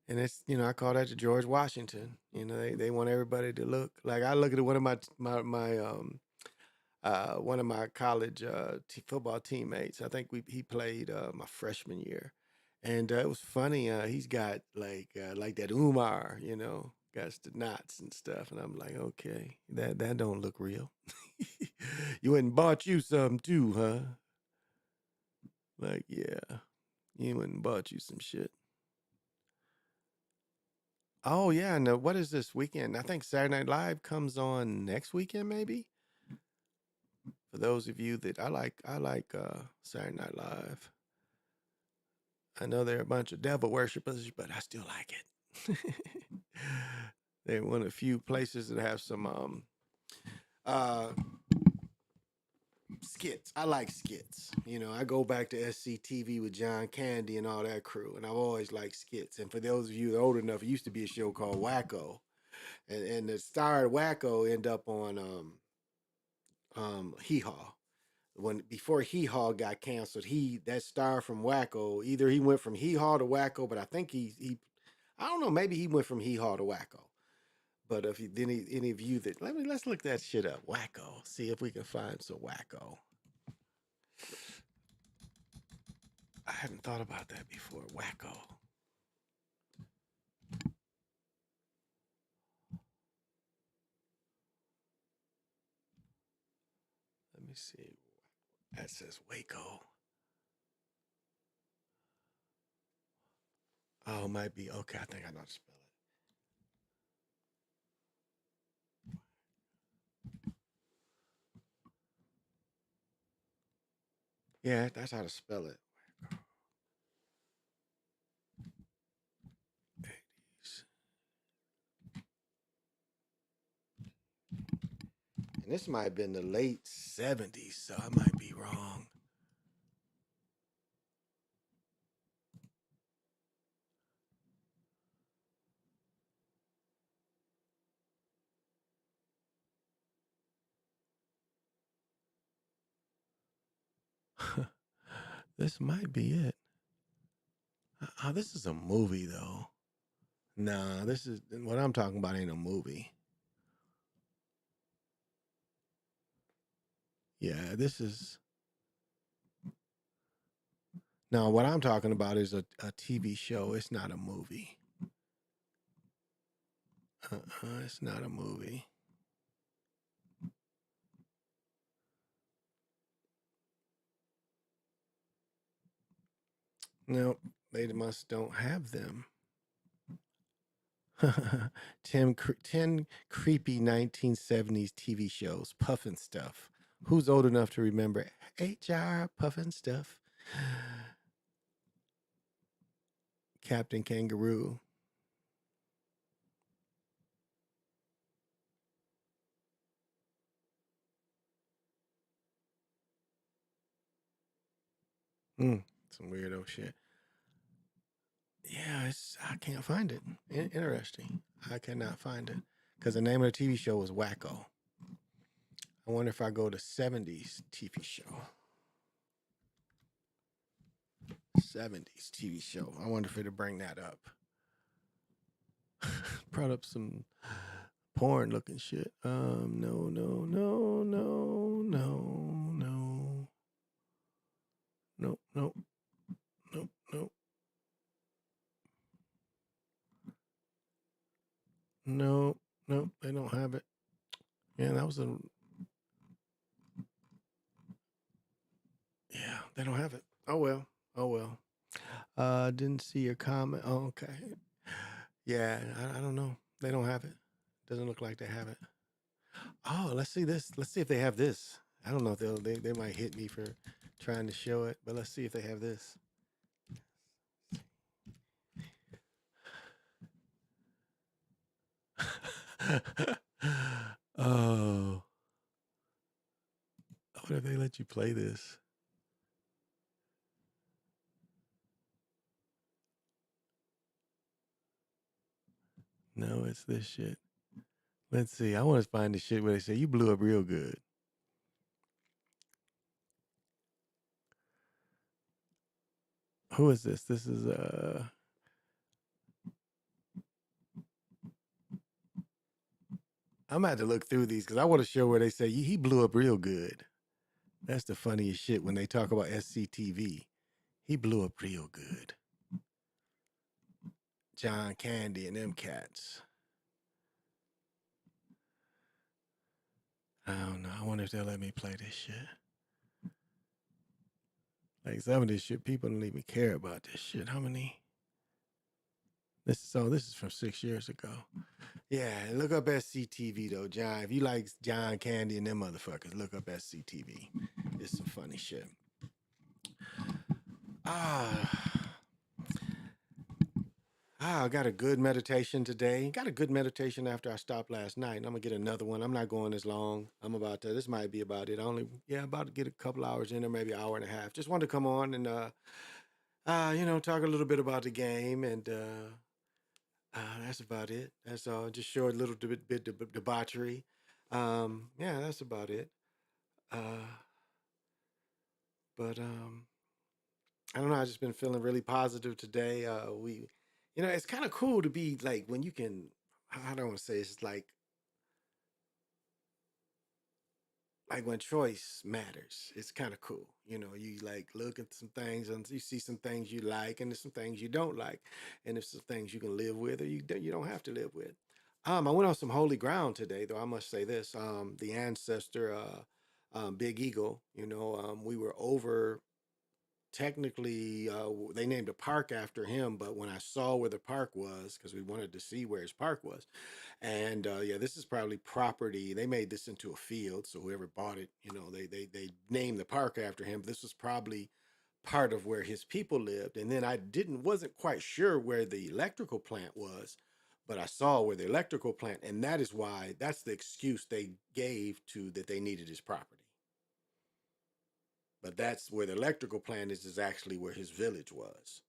Speaker 1: And it's, I call that the George Washington. They want everybody to look like. I look at one of one of my college football teammates. I think he played my freshman year, and it was funny. He's got like that Umar, got the knots and stuff, and I'm like, okay, that don't look real. You went and bought you some too, huh? Like, yeah, you went and bought you some shit. Oh yeah, and what is this weekend? I think Saturday Night Live comes on next weekend, maybe. For those of you that I like Saturday Night Live. I know they're a bunch of devil worshippers, but I still like it. They're one of the few places that have some skits. I like skits. I go back to SCTV with John Candy and all that crew, and I've always liked skits. And for those of you that are old enough, it used to be a show called Wacko, and the star of Wacko end up on Hee Haw. Before Hee Haw got canceled, that star from Wacko, either he went from Hee Haw to Wacko, but I think he I don't know, maybe he went from Hee Haw to Wacko. But if any of you that let's look that shit up, Wacko, see if we can find some Wacko. I hadn't thought about that before, Wacko. Let me see. That says Waco. Oh, it might be. Okay, I think I know how to spell it. Yeah, that's how to spell it. And this might have been the late 70s, so I might be wrong. This might be it. This is a movie, though. Nah, this is what I'm talking about. Ain't a movie. Yeah, this is. No, what I'm talking about is a TV show. It's not a movie. It's not a movie. No, they must don't have them. 10 creepy 1970s TV shows, Puffin Stuff. Who's old enough to remember HR Puffin Stuff? Captain Kangaroo. Some weirdo shit. Yeah, I can't find it. Interesting. I cannot find it because the name of the TV show was Wacko. I wonder if I go to 70s TV show. 70s TV show. I wonder if it'll bring that up. Brought up some porn looking shit. No. Nope. Nope, they don't have it. Yeah, that was a. Yeah, they don't have it. Oh well. Didn't see your comment. Oh, okay. Yeah, I don't know. They don't have it. Doesn't look like they have it. Oh, let's see this. Let's see if they have this. I don't know if they might hit me for trying to show it, but let's see if they have this. Oh. What if they let you play this? No, it's this shit. Let's see. I want to find the shit where they say you blew up real good. who is this? This is I'm gonna have to look through these because I want to show where they say he blew up real good. That's the funniest shit when they talk about SCTV. He blew up real good. John Candy and them cats. I don't know. I wonder if they'll let me play this shit. Like some of this shit, people don't even care about this shit. How many? This is from 6 years ago. Yeah, look up SCTV though, John. If you like John Candy and them motherfuckers, look up SCTV. It's some funny shit. I got a good meditation today. Got a good meditation after I stopped last night. And I'm gonna get another one. I'm not going as long. I'm about to. This might be about it. About to get a couple hours in, or maybe an hour and a half. Just wanted to come on and talk a little bit about the game, and that's about it. That's all. Just show a little bit debauchery. That's about it. But I don't know. I've just been feeling really positive today. It's kind of cool to be like when you can. I don't want to say it's like when choice matters. It's kind of cool. You like look at some things and you see some things you like, and there's some things you don't like, and there's some things you can live with or you don't have to live with. I went on some holy ground today, though. I must say this. The ancestor, Big Eagle. We were over. Technically, they named a park after him, but when I saw where the park was, because we wanted to see where his park was, and this is probably property. They made this into a field, so whoever bought it, they named the park after him. This was probably part of where his people lived, and then wasn't quite sure where the electrical plant was, but I saw where the electrical plant, and that's the excuse they gave to that they needed his property. But that's where the electrical plant is actually where his village was.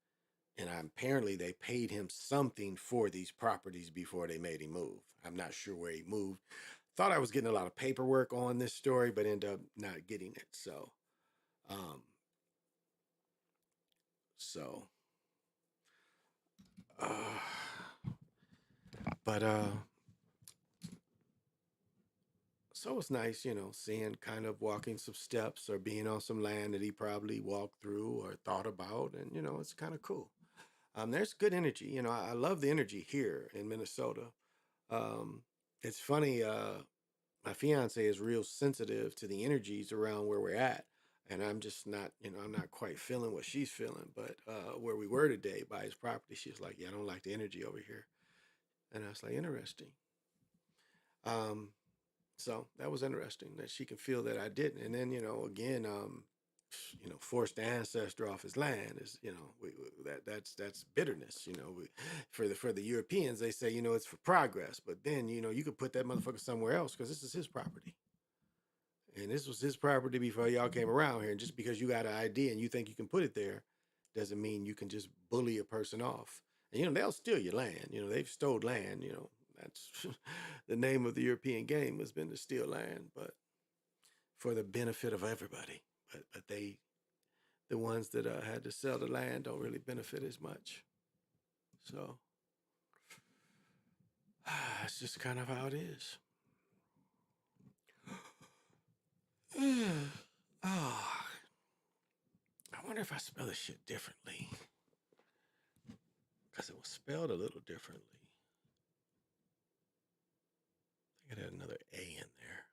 Speaker 1: And apparently they paid him something for these properties before they made him move. I'm not sure where he moved. Thought I was getting a lot of paperwork on this story, but ended up not getting it. So it's nice, seeing kind of walking some steps or being on some land that he probably walked through or thought about. And, it's kind of cool. There's good energy. I love the energy here in Minnesota. It's funny. My fiance is real sensitive to the energies around where we're at. And I'm just not, I'm not quite feeling what she's feeling. But where we were today by his property, she was like, yeah, I don't like the energy over here. And I was like, interesting. So that was interesting that she can feel that I didn't. And then, again, forced the ancestor off his land is, that's bitterness. For the Europeans, they say, it's for progress. But then, you could put that motherfucker somewhere else because this is his property. And this was his property before y'all came around here. And just because you got an idea and you think you can put it there doesn't mean you can just bully a person off. And, they'll steal your land. They've stole land, That's the name of the European game has been to steal land, but for the benefit of everybody. But the ones that had to sell the land don't really benefit as much. So that's just kind of how it is. I wonder if I spell this shit differently. Because it was spelled a little differently. I think it had another A in there.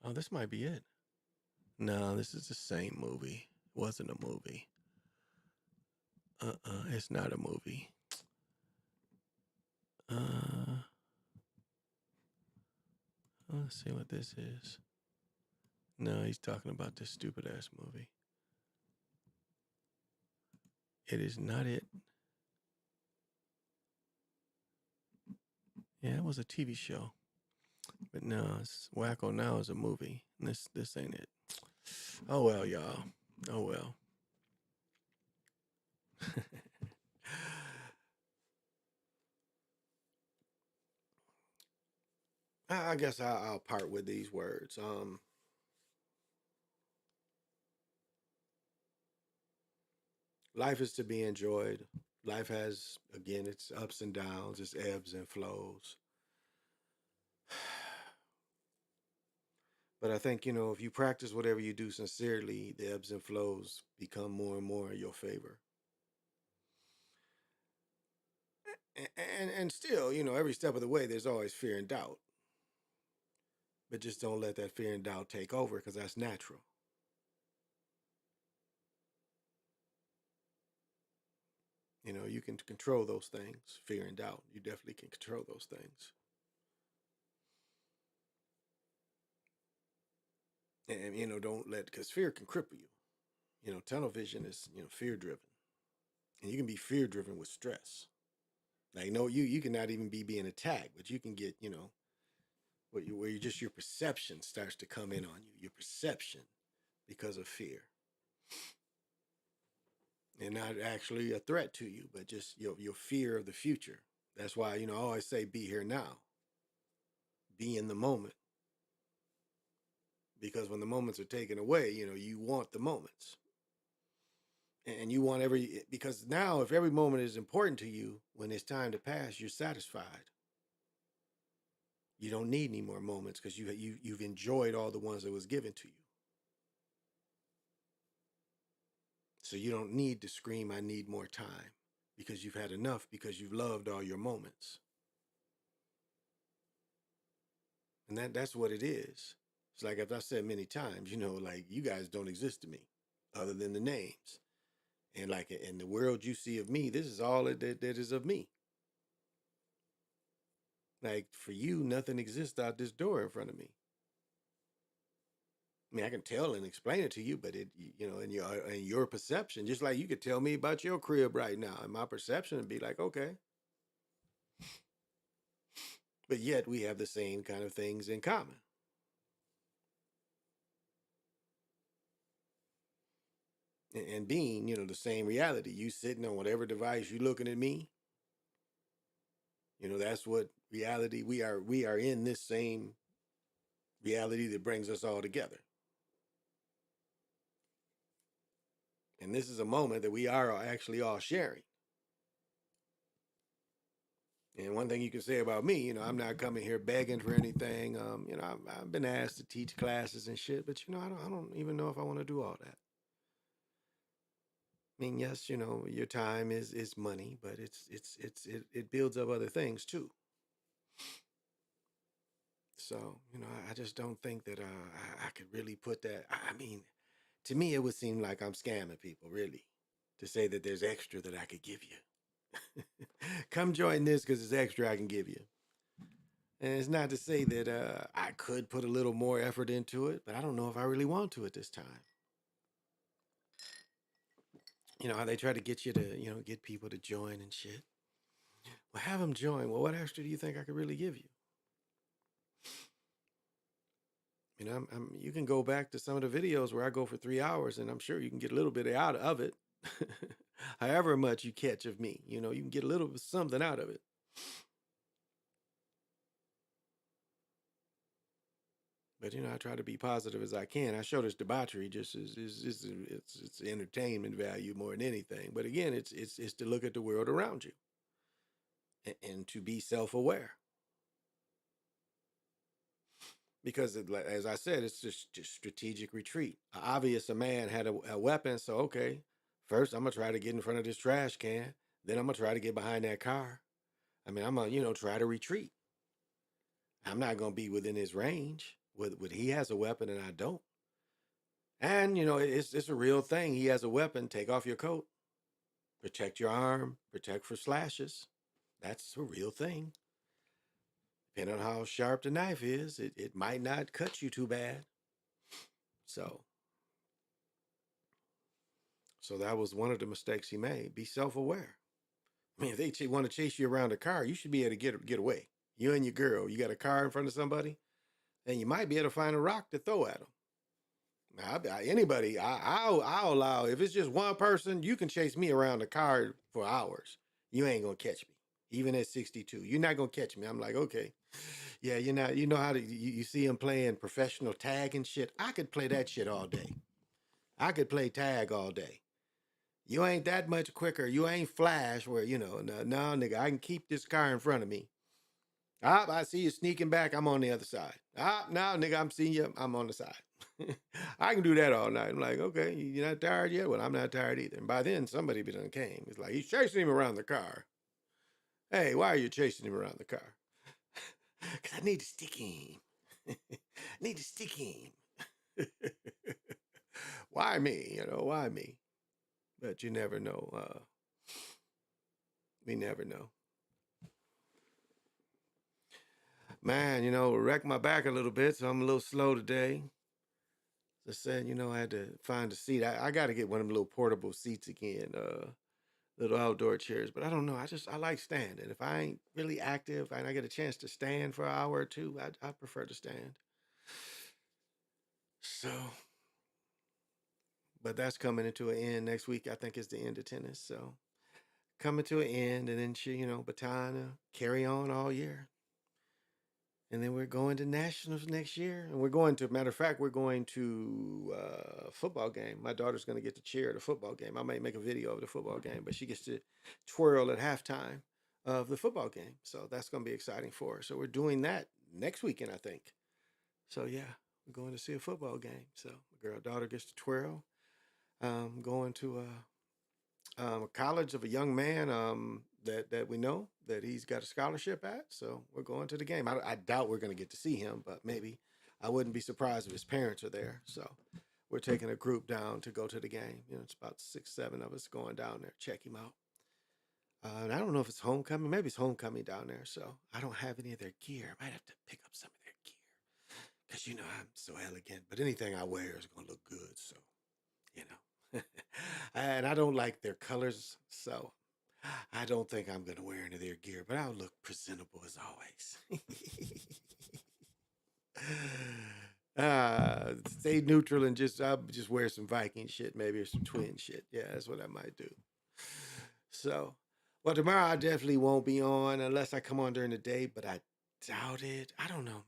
Speaker 1: Oh, this might be it. No, this is the same movie. It wasn't a movie. It's not a movie. Let's see what this is. No, he's talking about this stupid ass movie. It is not it. Yeah, it was a TV show. But no, it's Wacko Now is a movie. This ain't it. Oh well, y'all. Oh well. I guess I'll part with these words. Life is to be enjoyed. Life has, again, its ups and downs, its ebbs and flows. But I think, if you practice whatever you do sincerely, the ebbs and flows become more and more in your favor. And still, every step of the way, there's always fear and doubt. But just don't let that fear and doubt take over, because that's natural. You can control those things, fear and doubt. You definitely can control those things. And, don't let, because fear can cripple you. Tunnel vision is, fear driven. And you can be fear driven with stress. Like, no, you cannot even be being attacked, but you can get, where your perception starts to come in on you, your perception, because of fear. And not actually a threat to you, but just your fear of the future. That's why, I always say be here now. Be in the moment. Because when the moments are taken away, you want the moments. And you want because now if every moment is important to you, when it's time to pass, you're satisfied. You don't need any more moments because you've enjoyed all the ones that was given to you. So you don't need to scream, I need more time, because you've had enough, because you've loved all your moments. And that's what it is. It's like, as I've said many times, like, you guys don't exist to me other than the names. And like in the world you see of me, this is all that is of me. Like, for you, nothing exists out this door in front of me. I mean, I can tell and explain it to you, but it, in your perception, just like you could tell me about your crib right now, and my perception would be like, okay. But yet we have the same kind of things in common. And being, the same reality, you sitting on whatever device, you looking at me, that's what reality, we are in this same reality that brings us all together. And this is a moment that we are actually all sharing. And one thing you can say about me, I'm not coming here begging for anything. I've been asked to teach classes and shit, but I don't even know if I want to do all that. I mean, yes, your time is money, but it builds up other things too. So, I just don't think that I could really put that. I mean, to me, it would seem like I'm scamming people, really, to say that there's extra that I could give you. Come join this because it's extra I can give you. And it's not to say that I could put a little more effort into it, but I don't know if I really want to at this time. How they try to get you to, get people to join and shit. Well, have them join. Well, what extra do you think I could really give you? You can go back to some of the videos where I go for 3 hours, and I'm sure you can get a little bit out of it. However much you catch of me, you can get a little bit something out of it. But I try to be positive as I can. I show this debauchery just it's entertainment value more than anything. But again, it's to look at the world around you and to be self-aware. Because as I said, it's just strategic retreat. Obvious a man had a weapon, so okay. First, I'm gonna try to get in front of this trash can. Then I'm gonna try to get behind that car. I mean, I'm gonna try to retreat. I'm not gonna be within his range. With he has a weapon and I don't. And it's a real thing. He has a weapon. Take off your coat. Protect your arm. Protect for slashes. That's a real thing. Depending on how sharp the knife is, it might not cut you too bad. So that was one of the mistakes he made. Be self-aware. I mean, if they want to chase you around a car, you should be able to get away. You and your girl, you got a car in front of somebody, then you might be able to find a rock to throw at them. Anybody, I'll allow, if it's just one person, you can chase me around the car for hours. You ain't going to catch me. Even at 62, you're not going to catch me. I'm like, okay. Yeah, you know how to, you see him playing professional tag and shit. I could play that shit all day. I could play tag all day. You ain't that much quicker. You ain't Flash where, no, nigga, I can keep this car in front of me. I see you sneaking back. I'm on the other side. Now, nigga, I'm seeing you. I'm on the side. I can do that all night. I'm like, okay, you're not tired yet? Well, I'm not tired either. And by then, somebody be done came. It's like, he's chasing him around the car. Hey, why are you chasing him around the car? Because I need to stick him. Need to stick him. Why me? Why me? But you never know. We never know. Man, wrecked my back a little bit, so I'm a little slow today. As I said, I had to find a seat. I got to get one of them little portable seats again, little outdoor chairs. But I don't know. I like standing. If I ain't really active and I get a chance to stand for an hour or two, I prefer to stand. So, but that's coming into an end next week. I think is the end of tennis. So coming to an end, and then baton carry on all year. And then we're going to nationals next year. And matter of fact, we're going to a football game. My daughter's going to get to cheer at a football game. I might make a video of the football game, but she gets to twirl at halftime of the football game. So that's going to be exciting for her. So we're doing that next weekend, I think. So yeah, we're going to see a football game. So my daughter gets to twirl. Going to a college of a young man that we know that he's got a scholarship at. So we're going to the game. I doubt we're going to get to see him, but maybe. I wouldn't be surprised if his parents are there. So we're taking a group down to go to the game. It's about 6, 7 of us going down there, check him out. And I don't know if it's homecoming. Maybe it's homecoming down there. So I don't have any of their gear. I might have to pick up some of their gear because, I'm so elegant. But anything I wear is going to look good. So, and I don't like their colors. So I don't think I'm going to wear any of their gear, but I'll look presentable as always. Stay neutral and I'll just wear some Viking shit, maybe, or some twin shit. Yeah, that's what I might do. So, well, tomorrow I definitely won't be on unless I come on during the day, but I doubt it. I don't know.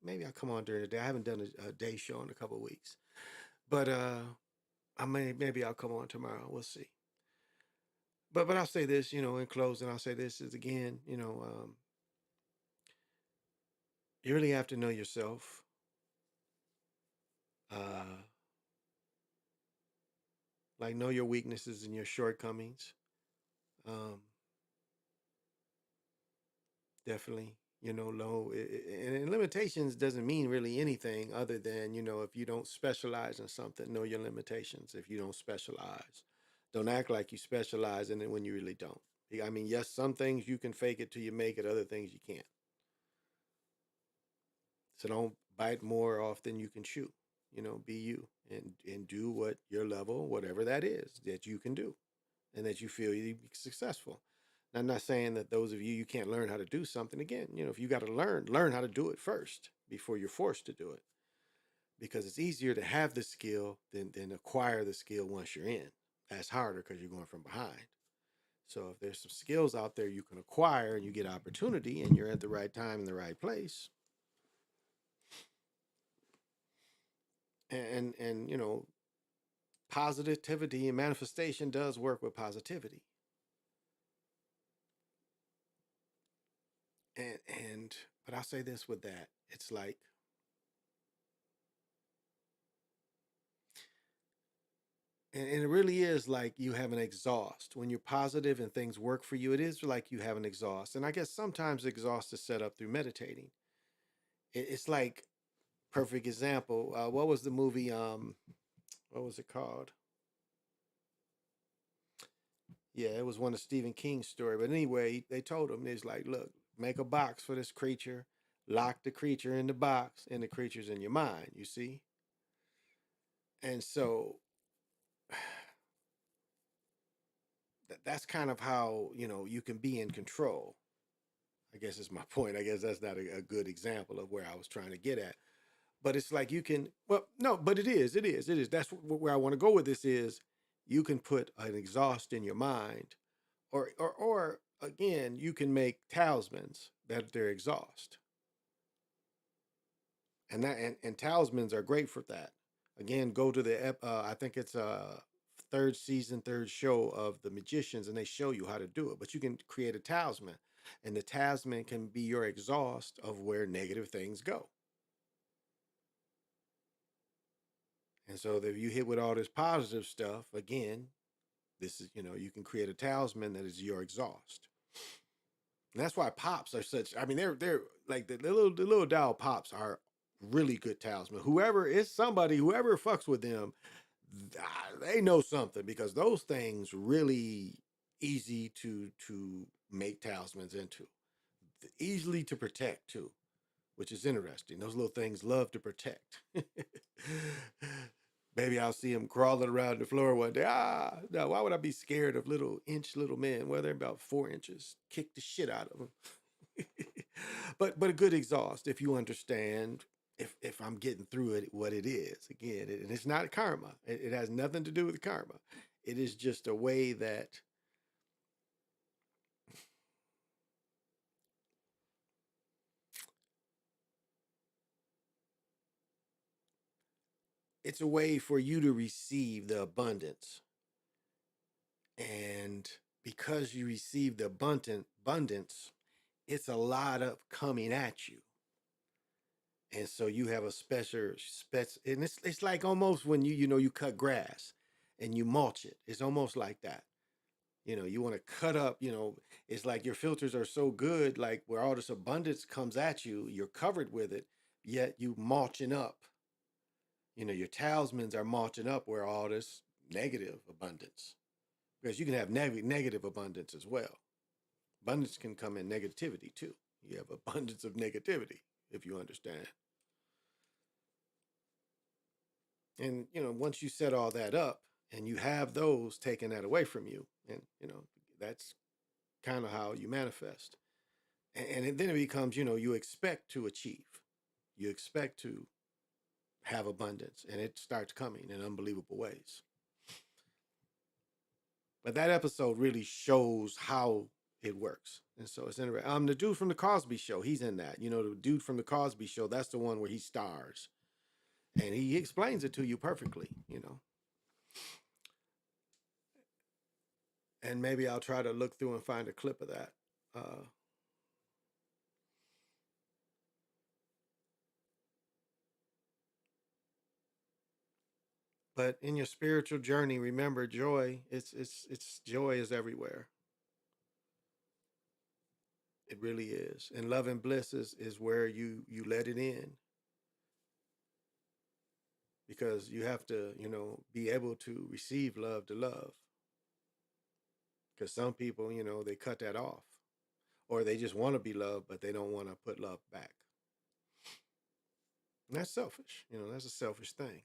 Speaker 1: Maybe I'll come on during the day. I haven't done a day show in a couple of weeks, but maybe I'll come on tomorrow. We'll see. But I'll say this, in closing, I'll say this is again, you really have to know yourself. Like know your weaknesses and your shortcomings. Definitely, low and limitations doesn't mean really anything other than, if you don't specialize in something, know your limitations. If you don't specialize, don't act like you specialize in it when you really don't. I mean, yes, some things you can fake it till you make it, other things you can't. So don't bite more off than you can chew. Be you and do what your level, whatever that is, that you can do and that you feel you be successful. And I'm not saying that those of you can't learn how to do something. Again, if you got to learn how to do it first before you're forced to do it. Because it's easier to have the skill than acquire the skill once you're in. That's harder because you're going from behind. So if there's some skills out there you can acquire and you get opportunity and you're at the right time in the right place, and positivity and manifestation does work with positivity. But I'll say this with that. It's like, and it really is like you have an exhaust. When you're positive and things work for you, it is like you have an exhaust. And I guess sometimes exhaust is set up through meditating. It's like, perfect example. What was the movie? What was it called? Yeah, it was one of Stephen King's story. But anyway, they told him, it's like, look, make a box for this creature, lock the creature in the box, and the creature's in your mind, you see? And so that's kind of how, you can be in control. I guess is my point. I guess that's not a good example of where I was trying to get at. But it's like you can, well, no, but it is. That's where I want to go with this is you can put an exhaust in your mind or again, you can make talismans that they're exhaust. And talismans are great for that. Again, go to the, I think it's third season, third show of The Magicians, and they show you how to do it. But you can create a talisman, and the talisman can be your exhaust of where negative things go. And so if you hit with all this positive stuff, again, this is, you can create a talisman that is your exhaust. And that's why pops are such, I mean, they're like the little dial pops are really good talisman. Whoever fucks with them, they know something, because those things really easy to make talismans into. Easily to protect too, which is interesting. Those little things love to protect. Maybe I'll see them crawling around the floor one day. No, why would I be scared of little men? Well, they're about 4 inches. Kick the shit out of them. but a good exhaust, if you understand, if I'm getting through it, what it is. Again, and it's not karma. It has nothing to do with karma. It is just a way that it's a way for you to receive the abundance. And because you receive the abundance, it's a lot of coming at you. And so you have a and it's like almost when you cut grass and you mulch it. It's almost like that. You want to cut up, it's like your filters are so good, like where all this abundance comes at you, you're covered with it, yet you mulching up. Your talismans are mulching up where all this negative abundance, because you can have negative abundance as well. Abundance can come in negativity too. You have abundance of negativity, if you understand. And, once you set all that up and you have those taking that away from you, and, that's kind of how you manifest. And then it becomes, you expect to achieve. You expect to have abundance, and it starts coming in unbelievable ways. But that episode really shows how it works. And so it's interesting. The dude from the Cosby Show, he's in that. The dude from the Cosby Show, that's the one where he stars. And he explains it to you perfectly, And maybe I'll try to look through and find a clip of that. But in your spiritual journey, remember joy. It's joy is everywhere. It really is. And love and bliss is where you let it in. Because you have to, be able to receive love to love. Because some people, they cut that off. Or they just want to be loved, but they don't want to put love back. And that's selfish. That's a selfish thing.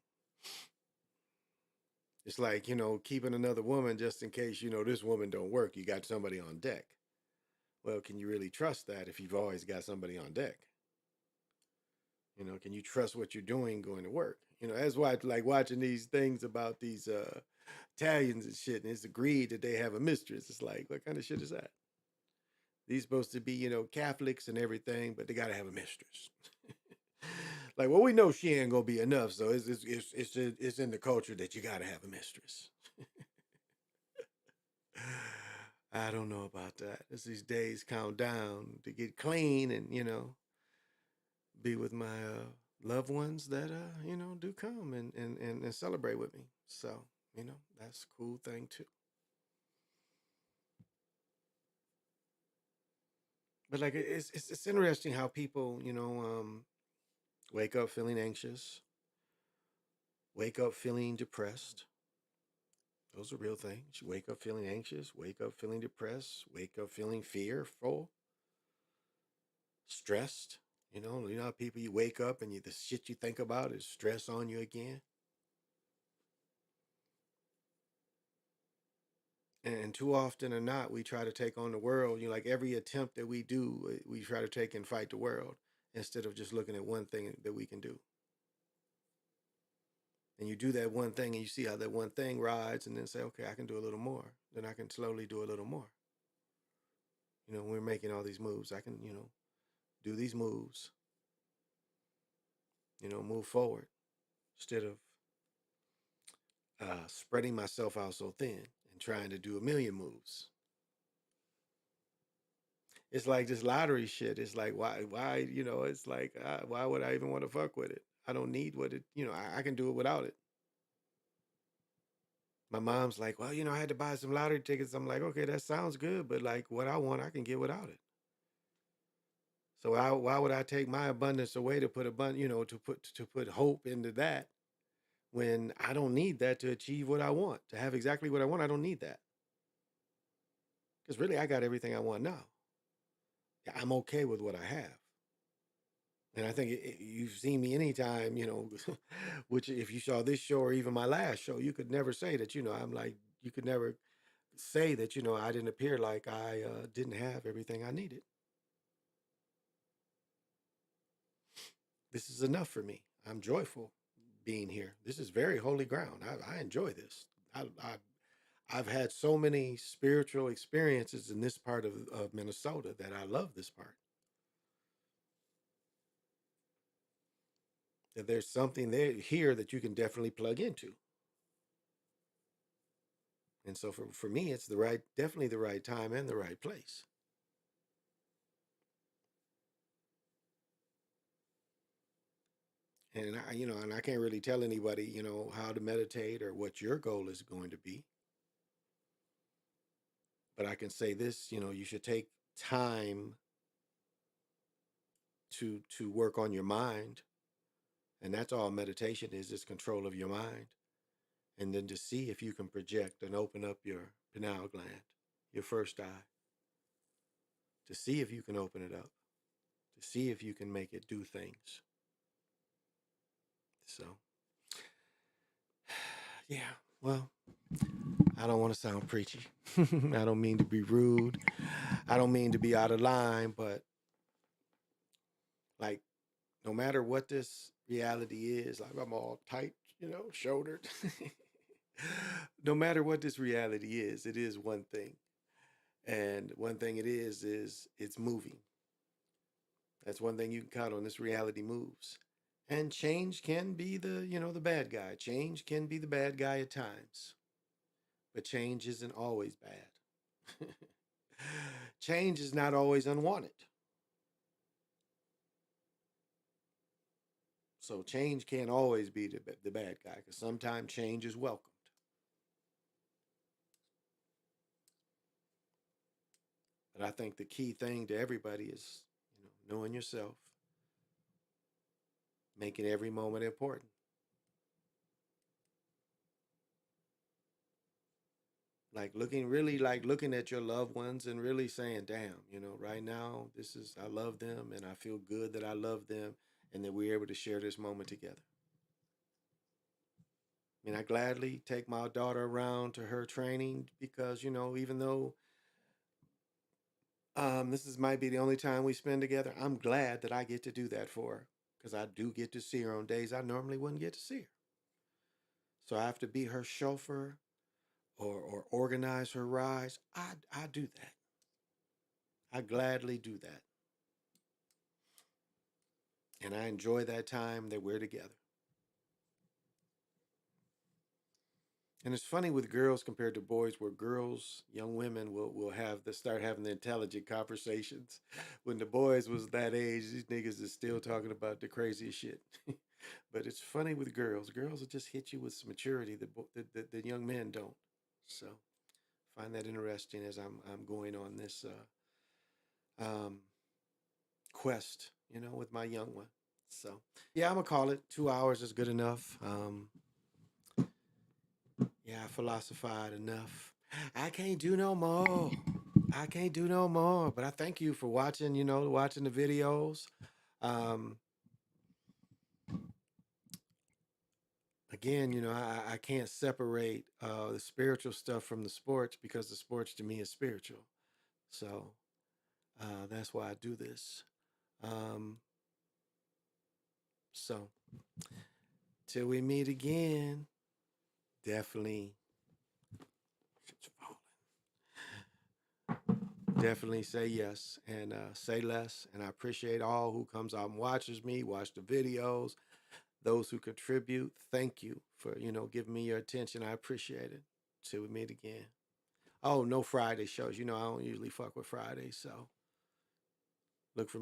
Speaker 1: It's like, keeping another woman just in case, this woman don't work. You got somebody on deck. Well, can you really trust that if you've always got somebody on deck? Can you trust what you're doing going to work? That's why I like watching these things about these Italians and shit, and it's agreed that they have a mistress. It's like, what kind of shit is that? These supposed to be, Catholics and everything, but they got to have a mistress. Like, well, we know she ain't gonna be enough, so it's in the culture that you got to have a mistress. I don't know about that. As these days count down to get clean and be with my loved ones that do come and celebrate with me. So that's a cool thing too. But like it's interesting how people wake up feeling anxious, wake up feeling depressed. Those are real things. You wake up feeling anxious, wake up feeling depressed, wake up feeling fearful, stressed. You know how people, you wake up and the shit you think about is stress on you again. And too often or not, we try to take on the world. Like every attempt that we do, we try to take and fight the world instead of just looking at one thing that we can do. And you do that one thing and you see how that one thing rides and then say, okay, I can do a little more. Then I can slowly do a little more. When we're making all these moves, I can, do these moves, move forward instead of spreading myself out so thin and trying to do a million moves. It's like this lottery shit. It's like, why, it's like, why would I even want to fuck with it? I don't need what it, I can do it without it. My mom's like, well, I had to buy some lottery tickets. I'm like, okay, that sounds good, but like what I want, I can get without it. So why would I take my abundance away to put to put hope into that when I don't need that to achieve what I want, to have exactly what I want? I don't need that. Because really, I got everything I want now. Yeah, I'm okay with what I have. And I think you've seen me anytime, which if you saw this show or even my last show, you could never say that, I'm like, you could never say that, I didn't appear like I didn't have everything I needed. This is enough for me. I'm joyful being here. This is very holy ground. I enjoy this. I've had so many spiritual experiences in this part of Minnesota that I love this part. That there's something there here that you can definitely plug into. And so for me, it's definitely the right time and the right place. And I can't really tell anybody, how to meditate or what your goal is going to be. But I can say this, you should take time to work on your mind. And that's all meditation is control of your mind. And then to see if you can project and open up your pineal gland, your first eye. To see if you can open it up. To see if you can make it do things. So, yeah, well, I don't want to sound preachy. I don't mean to be rude. I don't mean to be out of line, but like, no matter what this reality is, like I'm all tight, shouldered. No matter what this reality is, it is one thing. And one thing it is it's moving. That's one thing you can count on. This reality moves. And change can be the bad guy. Change can be the bad guy at times. But change isn't always bad. Change is not always unwanted. So change can't always be the bad guy, because sometimes change is welcomed. But I think the key thing to everybody is, knowing yourself, making every moment important. Like looking at your loved ones and really saying, damn, right now, I love them and I feel good that I love them and that we're able to share this moment together. I mean, I gladly take my daughter around to her training because, even though might be the only time we spend together, I'm glad that I get to do that for her because I do get to see her on days I normally wouldn't get to see her. So I have to be her chauffeur or organize her rides. I do that. I gladly do that. And I enjoy that time that we're together. And it's funny with girls compared to boys, where girls, young women will start having the intelligent conversations. When the boys was that age, these niggas is still talking about the craziest shit. But it's funny with girls. Girls will just hit you with some maturity that the young men don't. So I find that interesting as I'm going on this quest, with my young one. So yeah, I'm gonna call it 2 hours is good enough. Yeah, I philosophized enough. I can't do no more. I can't do no more. But I thank you for watching, watching the videos. Again, I can't separate the spiritual stuff from the sports because the sports to me is spiritual. So that's why I do this. So till we meet again, definitely say yes and say less. And I appreciate all who comes out and watches me, watch the videos. Those who contribute, thank you for, giving me your attention. I appreciate it. Till we meet again. Oh, no Friday shows. I don't usually fuck with Fridays, so look for me